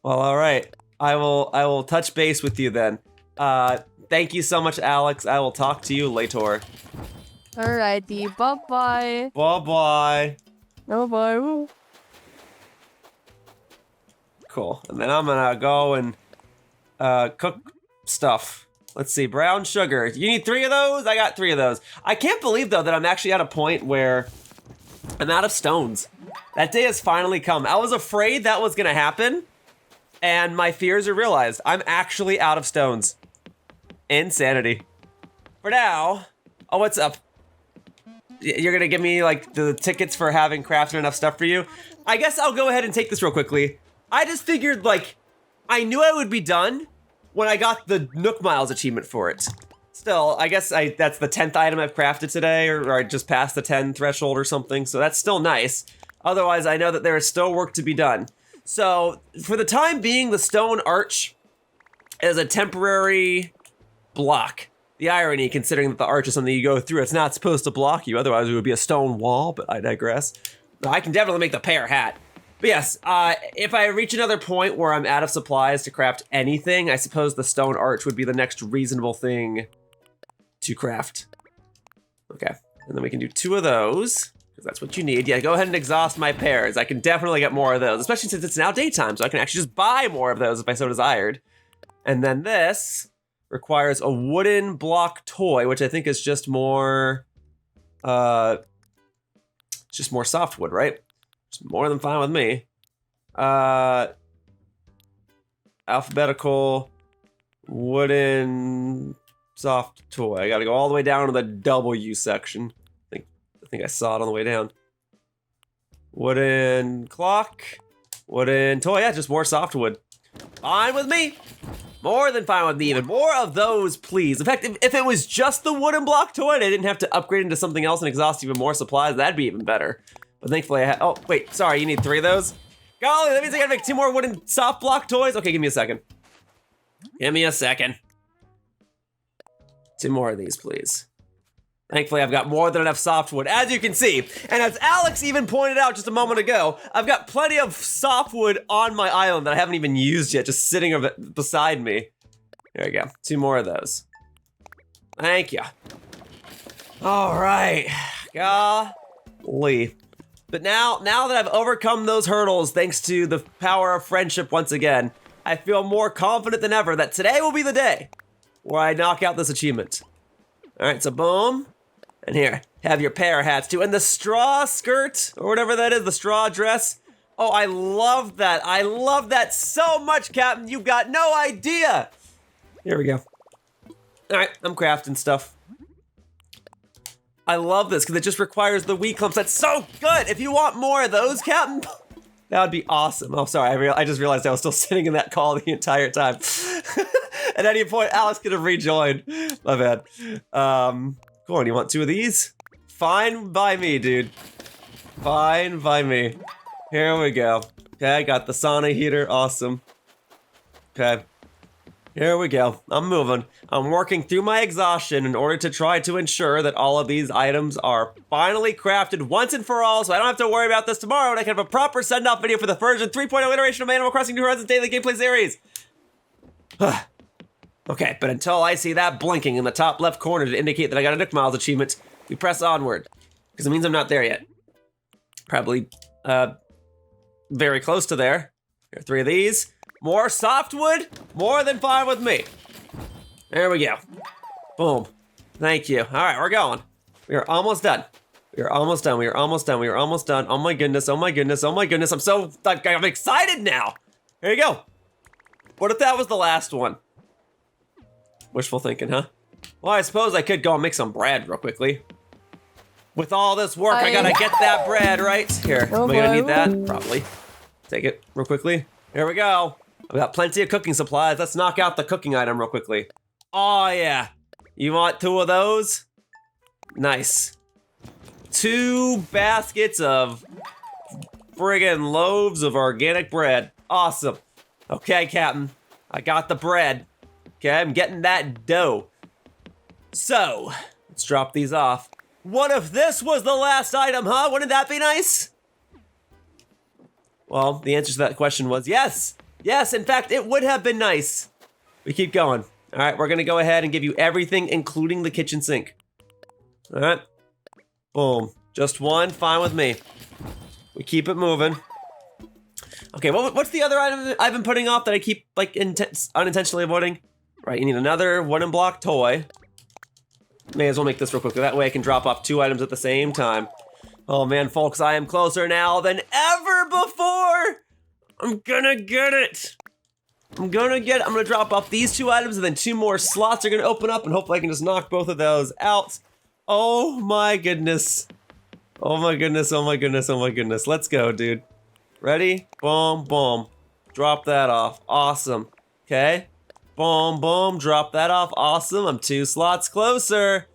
Well, all right. I will touch base with you then. Thank you so much, Alex. I will talk to you later. Alrighty, bye-bye. Bye-bye. Bye-bye. Cool. And then I'm gonna go and cook stuff. Let's see, brown sugar. You need 3 of those? I got 3 of those. I can't believe, though, that I'm actually at a point where I'm out of stones. That day has finally come. I was afraid that was gonna happen, and my fears are realized. I'm actually out of stones. Insanity. for now. Oh, what's up? You're gonna give me like the tickets for having crafted enough stuff for you? I guess I'll go ahead and take this real quickly. I just figured like, I knew I would be done when I got the Nook Miles achievement for it. Still, I guess that's the 10th item I've crafted today, or I just passed the 10 threshold or something, so that's still nice. Otherwise, I know that there is still work to be done. So, for the time being, the stone arch is a temporary block. The irony, considering that the arch is something you go through, it's not supposed to block you, otherwise it would be a stone wall, but I digress. I can definitely make the pear hat. But yes, if I reach another point where I'm out of supplies to craft anything, I suppose the stone arch would be the next reasonable thing to craft. Okay, and then we can do 2 of those, because that's what you need. Yeah, go ahead and exhaust my pears. I can definitely get more of those, especially since it's now daytime, so I can actually just buy more of those if I so desired. And then this requires a wooden block toy, which I think is just more, just more softwood, right? It's more than fine with me. Alphabetical wooden soft toy. I gotta go all the way down to the W section. I think I saw it on the way down. Wooden clock, wooden toy. Yeah, just more softwood. Fine with me. More than fine with me, even. More of those, please. In fact, if it was just the wooden block toy and I didn't have to upgrade into something else and exhaust even more supplies, that'd be even better. But thankfully I had, oh, wait, sorry, you need 3 of those? Golly, that means I gotta make 2 more wooden soft block toys? Okay, give me a second. Give me a second. 2 more of these, please. Thankfully, I've got more than enough softwood, as you can see. And as Alex even pointed out just a moment ago, I've got plenty of softwood on my island that I haven't even used yet, just sitting beside me. There we go, 2 more of those. Thank you. All right, golly. But now that I've overcome those hurdles, thanks to the power of friendship once again, I feel more confident than ever that today will be the day where I knock out this achievement. All right, so boom. And here, have your pear hats too. And the straw skirt, or whatever that is, the straw dress. Oh, I love that. I love that so much, Kapp'n. You've got no idea. Here we go. All right, I'm crafting stuff. I love this because it just requires the wheat clumps. That's so good. If you want more of those, Kapp'n, that would be awesome. Oh, sorry. I just realized I was still sitting in that call the entire time. At any point, Alex could have rejoined. My bad. Go on, you want 2 of these? Fine by me, dude. Fine by me. Here we go. Okay, I got the sauna heater. Awesome. Okay. Here we go. I'm moving. I'm working through my exhaustion in order to try to ensure that all of these items are finally crafted once and for all, so I don't have to worry about this tomorrow and I can have a proper send-off video for the version 3.0 iteration of Animal Crossing New Horizons Daily Gameplay Series. Okay, but until I see that blinking in the top left corner to indicate that I got a Nook Miles achievement, we press onward, because it means I'm not there yet. Probably, very close to there. Here are 3 of these. More softwood, more than fine with me. There we go. Boom. Thank you. All right, we're going. We are almost done. We are almost done. We are almost done. We are almost done. Oh my goodness. Oh my goodness. Oh my goodness. I'm excited now. Here you go. What if that was the last one? Wishful thinking, huh? Well, I suppose I could go and make some bread real quickly. With all this work, I gotta get that bread, right? Here, am I gonna need that? Probably. Take it real quickly. Here we go. I've got plenty of cooking supplies. Let's knock out the cooking item real quickly. Oh yeah. You want 2 of those? Nice. 2 baskets of friggin' loaves of organic bread. Awesome. Okay, Kapp'n. I got the bread. Okay, I'm getting that dough. So, let's drop these off. What if this was the last item, huh? Wouldn't that be nice? Well, the answer to that question was yes. Yes, in fact, it would have been nice. We keep going. All right, we're gonna go ahead and give you everything, including the kitchen sink. All right, boom. Just 1, fine with me. We keep it moving. Okay, what's the other item that I've been putting off that I keep like unintentionally avoiding? Right, you need another wooden block toy. May as well make this real quickly. That way I can drop off 2 items at the same time. Oh man, folks, I am closer now than ever before. I'm gonna get it. I'm gonna drop off these 2 items, and then 2 more slots are gonna open up, and hopefully I can just knock both of those out. Oh my goodness. Oh my goodness, oh my goodness, oh my goodness. Let's go, dude. Ready? Boom, boom. Drop that off. Awesome. Okay. Boom, boom. Drop that off. Awesome. I'm 2 slots closer.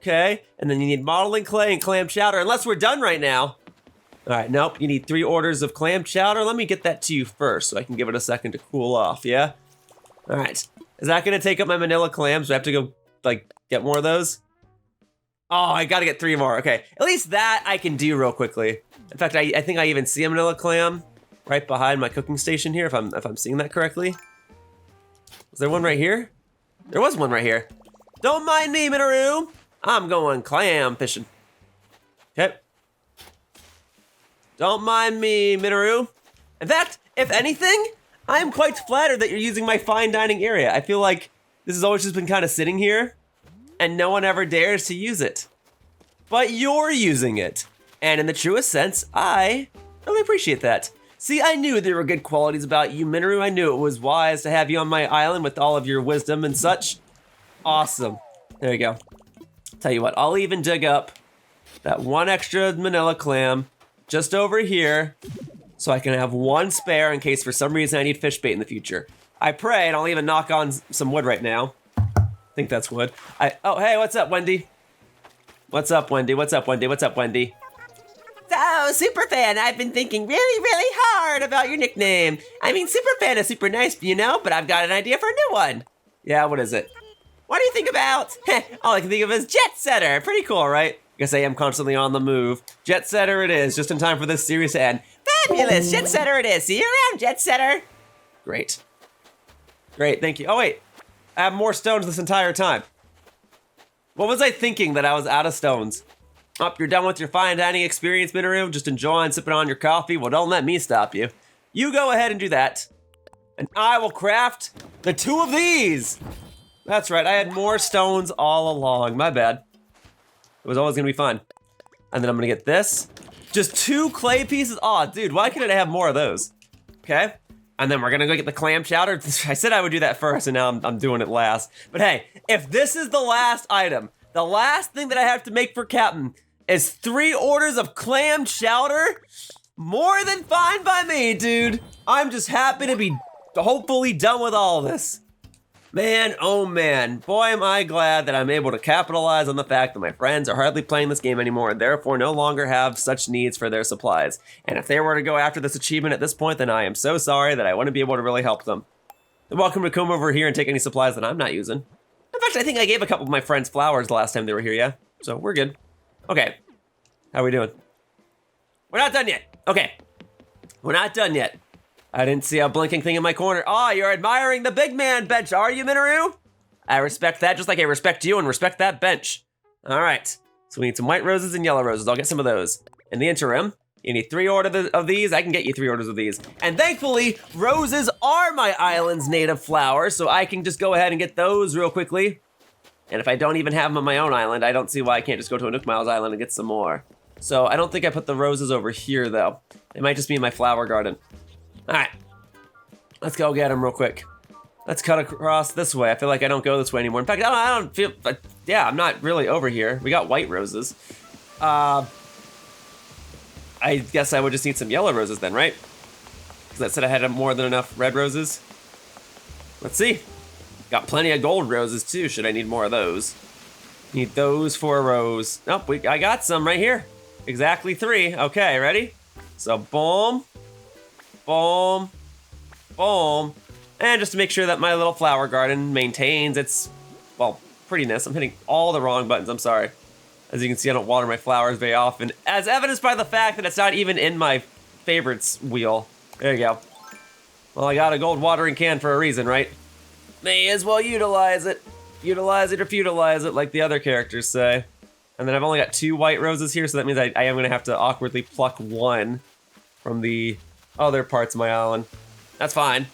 Okay. And then you need modeling clay and clam chowder, unless we're done right now. All right, nope. You need 3 orders of clam chowder. Let me get that to you first so I can give it a second to cool off, yeah? All right. Is that gonna take up my manila clams? Do I have to go, like, get more of those? Oh, I gotta get 3 more. Okay, at least that I can do real quickly. In fact, I think I even see a manila clam right behind my cooking station here, if I'm seeing that correctly. Was there one right here? There was one right here. Don't mind me, Minoru. I'm going clam fishing. Okay. Don't mind me, Minoru. In fact, if anything, I'm quite flattered that you're using my fine dining area. I feel like this has always just been kind of sitting here, and no one ever dares to use it. But you're using it. And in the truest sense, I really appreciate that. See, I knew there were good qualities about you, Minoru. I knew it was wise to have you on my island with all of your wisdom and such. Awesome. There you go. Tell you what, I'll even dig up that 1 extra manila clam just over here so I can have 1 spare in case for some reason I need fish bait in the future. I pray, and I'll even knock on some wood right now. I think that's wood. Oh, hey, what's up, Wendy? What's up, Wendy? What's up, Wendy? What's up, Wendy? So, Superfan, I've been thinking really, really hard about your nickname. I mean, Superfan is super nice, you know, but I've got an idea for a new one. Yeah, what is it? What do you think about? All I can think of is Jet Setter. Pretty cool, right? Guess I am constantly on the move. Jet Setter it is, just in time for this series to end. Fabulous! Jet Setter it is. See you around, Jet Setter. Great. Great, thank you. Oh, wait. I have more stones this entire time. What was I thinking that I was out of stones? Oh, you're done with your fine dining experience, Minoru? Just enjoying sipping on your coffee? Well, don't let me stop you. You go ahead and do that. And I will craft the 2 of these. That's right, I had more stones all along. My bad. It was always gonna be fun. And then I'm gonna get this. Just 2 clay pieces. Aw, dude, why couldn't I have more of those? Okay. And then we're gonna go get the clam chowder. I said I would do that first, and now I'm doing it last. But hey, if this is the last item, the last thing that I have to make for Kapp'n is 3 orders of clam chowder, more than fine by me, dude. I'm just happy to be hopefully done with all this. Man, oh man, boy am I glad that I'm able to capitalize on the fact that my friends are hardly playing this game anymore and therefore no longer have such needs for their supplies. And if they were to go after this achievement at this point, then I am so sorry that I wouldn't be able to really help them. They're welcome to come over here and take any supplies that I'm not using. In fact, I think I gave a couple of my friends flowers the last time they were here, yeah? So we're good. Okay, how are we doing? We're not done yet. Okay, we're not done yet. I didn't see a blinking thing in my corner. Oh, you're admiring the big man bench, are you, Minoru? I respect that just like I respect you and respect that bench. All right, so we need some white roses and yellow roses. I'll get some of those. In the interim, you need 3 orders of these. I can get you 3 orders of these. And thankfully, roses are my island's native flower, so I can just go ahead and get those real quickly. And if I don't even have them on my own island, I don't see why I can't just go to a Nook Miles island and get some more. So I don't think I put the roses over here, though. It might just be in my flower garden. All right, let's go get them real quick. Let's cut across this way. I feel like I don't go this way anymore. In fact, I don't feel, yeah, I'm not really over here. We got white roses. I guess I would just need some yellow roses then, right? Because that said I had more than enough red roses. Let's see. Got plenty of gold roses too, should I need more of those. Need those for a rose. Nope, I got some right here. Exactly 3, okay, ready? So boom. Boom, boom, and just to make sure that my little flower garden maintains its, well, prettiness. I'm hitting all the wrong buttons, I'm sorry. As you can see, I don't water my flowers very often, as evidenced by the fact that it's not even in my favorites wheel. There you go. Well, I got a gold watering can for a reason, right? May as well utilize it. Utilize it or futilize it, like the other characters say. And then I've only got 2 white roses here, so that means I am gonna have to awkwardly pluck 1 from the other parts of my island. That's fine.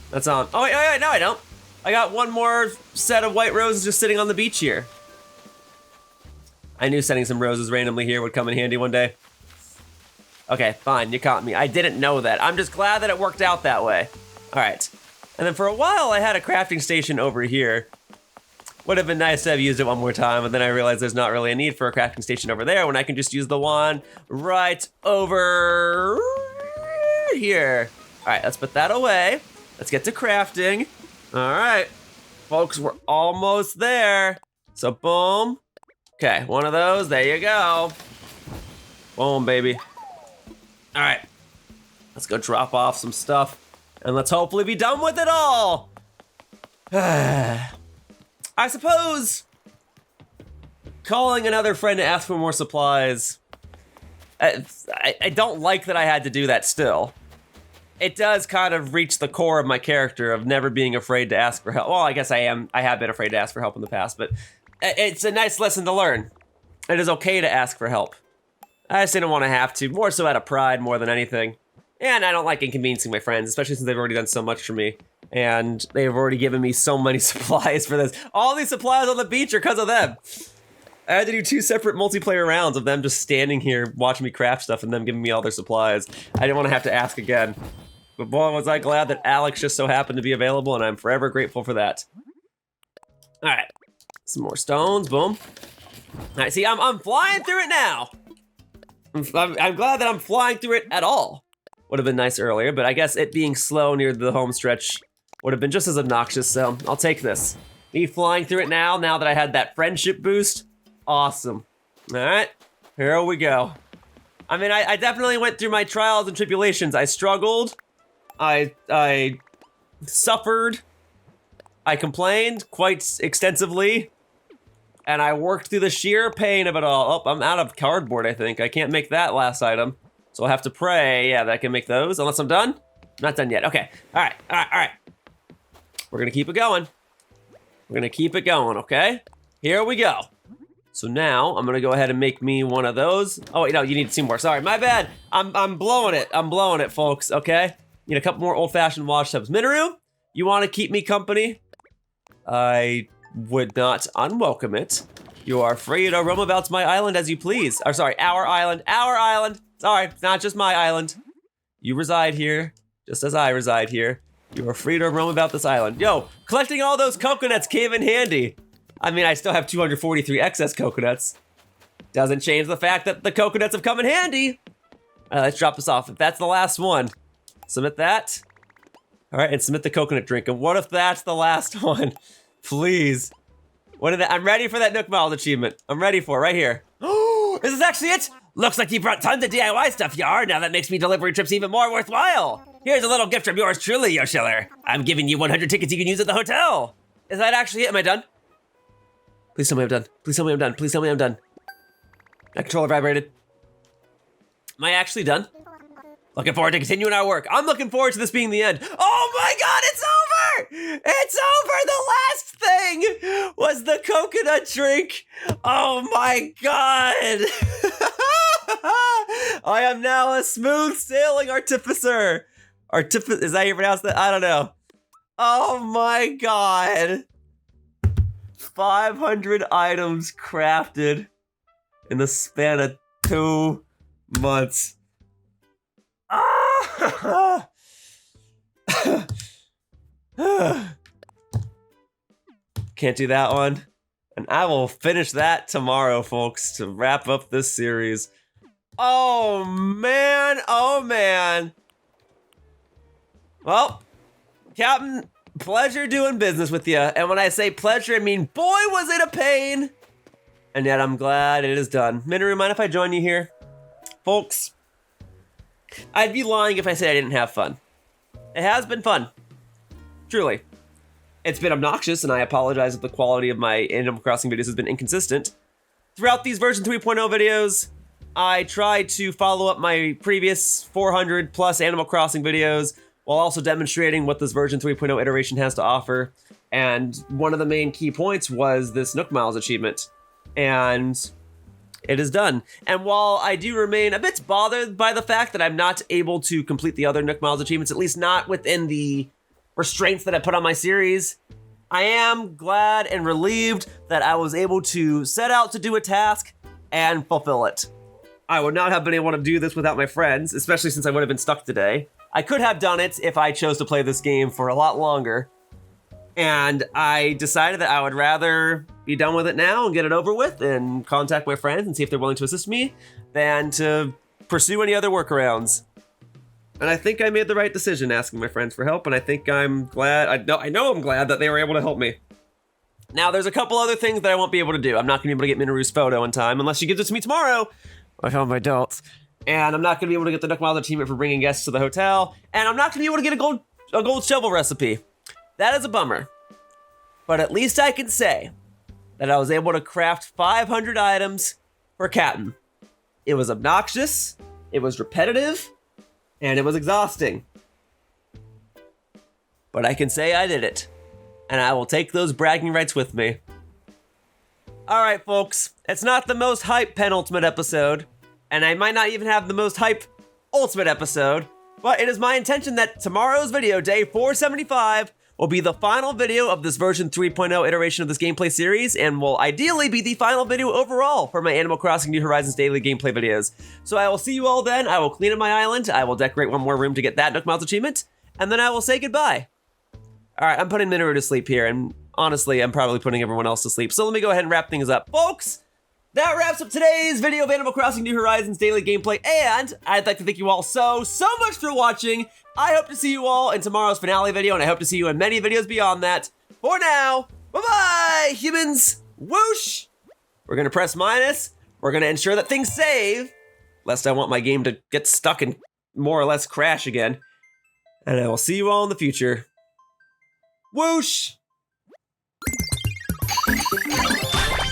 That's on. Oh, wait, no, I don't. I got 1 more set of white roses just sitting on the beach here. I knew setting some roses randomly here would come in handy one day. Okay, fine, you caught me. I didn't know that. I'm just glad that it worked out that way. All right, And then for a while, I had a crafting station over here. Would have been nice to have used it one more time, but then I realized there's not really a need for a crafting station over there when I can just use the one right over here. All right, let's put that away. Let's get to crafting. All right, folks, we're almost there. So boom. Okay, one of those, there you go. Boom, baby. All right, let's go drop off some stuff and let's hopefully be done with it all. I suppose calling another friend to ask for more supplies, I don't like that I had to do that still. It does kind of reach the core of my character of never being afraid to ask for help. Well, I guess I have been afraid to ask for help in the past, but it's a nice lesson to learn. It is okay to ask for help. I just didn't want to have to, more so out of pride more than anything. And I don't like inconveniencing my friends, especially since they've already done so much for me. And they've already given me so many supplies for this. All these supplies on the beach are because of them. I had to do 2 separate multiplayer rounds of them just standing here watching me craft stuff and them giving me all their supplies. I didn't want to have to ask again. But boy, was I glad that Alex just so happened to be available, and I'm forever grateful for that. All right, some more stones, boom. All right, see, I'm flying through it now. I'm glad that I'm flying through it at all. Would have been nice earlier, but I guess it being slow near the home stretch would have been just as obnoxious, so I'll take this. Me flying through it now that I had that friendship boost, awesome. All right, here we go. I mean, I definitely went through my trials and tribulations. I struggled, I suffered, I complained quite extensively, and I worked through the sheer pain of it all. Oh, I'm out of cardboard, I think. I can't make that last item. So I'll have to pray, yeah, that I can make those, unless I'm done. Not done yet, okay. All right. We're gonna keep it going. We're gonna keep it going, okay? Here we go. So now, I'm gonna go ahead and make me one of those. Oh, wait, no, you need 2 more, sorry, my bad. I'm blowing it, folks, okay? Need a couple more old-fashioned wash tubs. Minoru, you wanna keep me company? I would not unwelcome it. You are free to roam about my island as you please. Or sorry, our island. Sorry, it's not just my island. You reside here, just as I reside here. You are free to roam about this island. Yo, collecting all those coconuts came in handy. I mean, I still have 243 excess coconuts. Doesn't change the fact that the coconuts have come in handy. All right, let's drop this off. If that's the last one, submit that. All right, and submit the coconut drink. And what if that's the last one? Please. I'm ready for that Nook Miles achievement. I'm ready for it right here. Oh, is this actually it? Looks like you brought tons of DIY stuff, Yar. Now that makes me delivery trips even more worthwhile. Here's a little gift from yours truly, Yoshiller. I'm giving you 100 tickets you can use at the hotel. Is that actually it? Am I done? Please tell me I'm done. Please tell me I'm done. Please tell me I'm done. My controller vibrated. Am I actually done? Looking forward to continuing our work. I'm looking forward to this being the end. Oh my God, it's over! It's over! The last thing was the coconut drink. Oh my God! I am now a smooth sailing artificer. Is that how you pronounce that? I don't know. Oh my God. 500 items crafted in the span of 2 months. Can't do that one. And I will finish that tomorrow, folks, to wrap up this series. Oh man, oh man. Well, Kapp'n, pleasure doing business with you. And when I say pleasure, I mean, boy, was it a pain. And yet I'm glad it is done. Minoru, mind if I join you here? Folks, I'd be lying if I said I didn't have fun. It has been fun. Truly. It's been obnoxious, and I apologize if the quality of my Animal Crossing videos has been inconsistent. Throughout these version 3.0 videos, I try to follow up my previous 400 plus Animal Crossing videos while also demonstrating what this version 3.0 iteration has to offer. And one of the main key points was this Nook Miles achievement. And it is done. And while I do remain a bit bothered by the fact that I'm not able to complete the other Nook Miles achievements, at least not within the restraints that I put on my series, I am glad and relieved that I was able to set out to do a task and fulfill it. I would not have been able to do this without my friends, especially since I would have been stuck today. I could have done it if I chose to play this game for a lot longer. And I decided that I would rather be done with it now and get it over with and contact my friends and see if they're willing to assist me than to pursue any other workarounds. And I think I made the right decision asking my friends for help, and I think I'm glad, I know I'm glad that they were able to help me. Now, there's a couple other things that I won't be able to do. I'm not gonna be able to get Minoru's photo in time unless she gives it to me tomorrow. I found my adults. And I'm not gonna be able to get the Nook Miles achievement for bringing guests to the hotel, and I'm not gonna be able to get a gold shovel recipe. That is a bummer. But at least I can say that I was able to craft 500 items for Kapp'n. It was obnoxious, it was repetitive, and it was exhausting. But I can say I did it, and I will take those bragging rights with me. Alright folks, it's not the most hype penultimate episode, and I might not even have the most hype ultimate episode, but it is my intention that tomorrow's video, day 475, will be the final video of this version 3.0 iteration of this gameplay series, and will ideally be the final video overall for my Animal Crossing New Horizons daily gameplay videos. So I will see you all then. I will clean up my island, I will decorate one more room to get that Nook Miles achievement, and then I will say goodbye. Alright, I'm putting Minoru to sleep here, and honestly, I'm probably putting everyone else to sleep, so let me go ahead and wrap things up. Folks, that wraps up today's video of Animal Crossing New Horizons daily gameplay, and I'd like to thank you all so much for watching. I hope to see you all in tomorrow's finale video, and I hope to see you in many videos beyond that. For now, bye-bye, humans! Whoosh! We're gonna press minus, we're gonna ensure that things save, lest I want my game to get stuck and more or less crash again. And I will see you all in the future. Whoosh!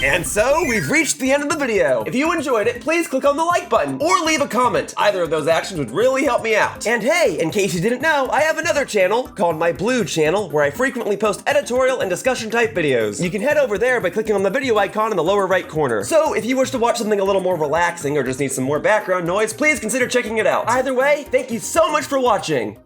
And so, we've reached the end of the video. If you enjoyed it, please click on the like button or leave a comment. Either of those actions would really help me out. And hey, in case you didn't know, I have another channel called my Blue channel where I frequently post editorial and discussion type videos. You can head over there by clicking on the video icon in the lower right corner. So if you wish to watch something a little more relaxing or just need some more background noise, please consider checking it out. Either way, thank you so much for watching.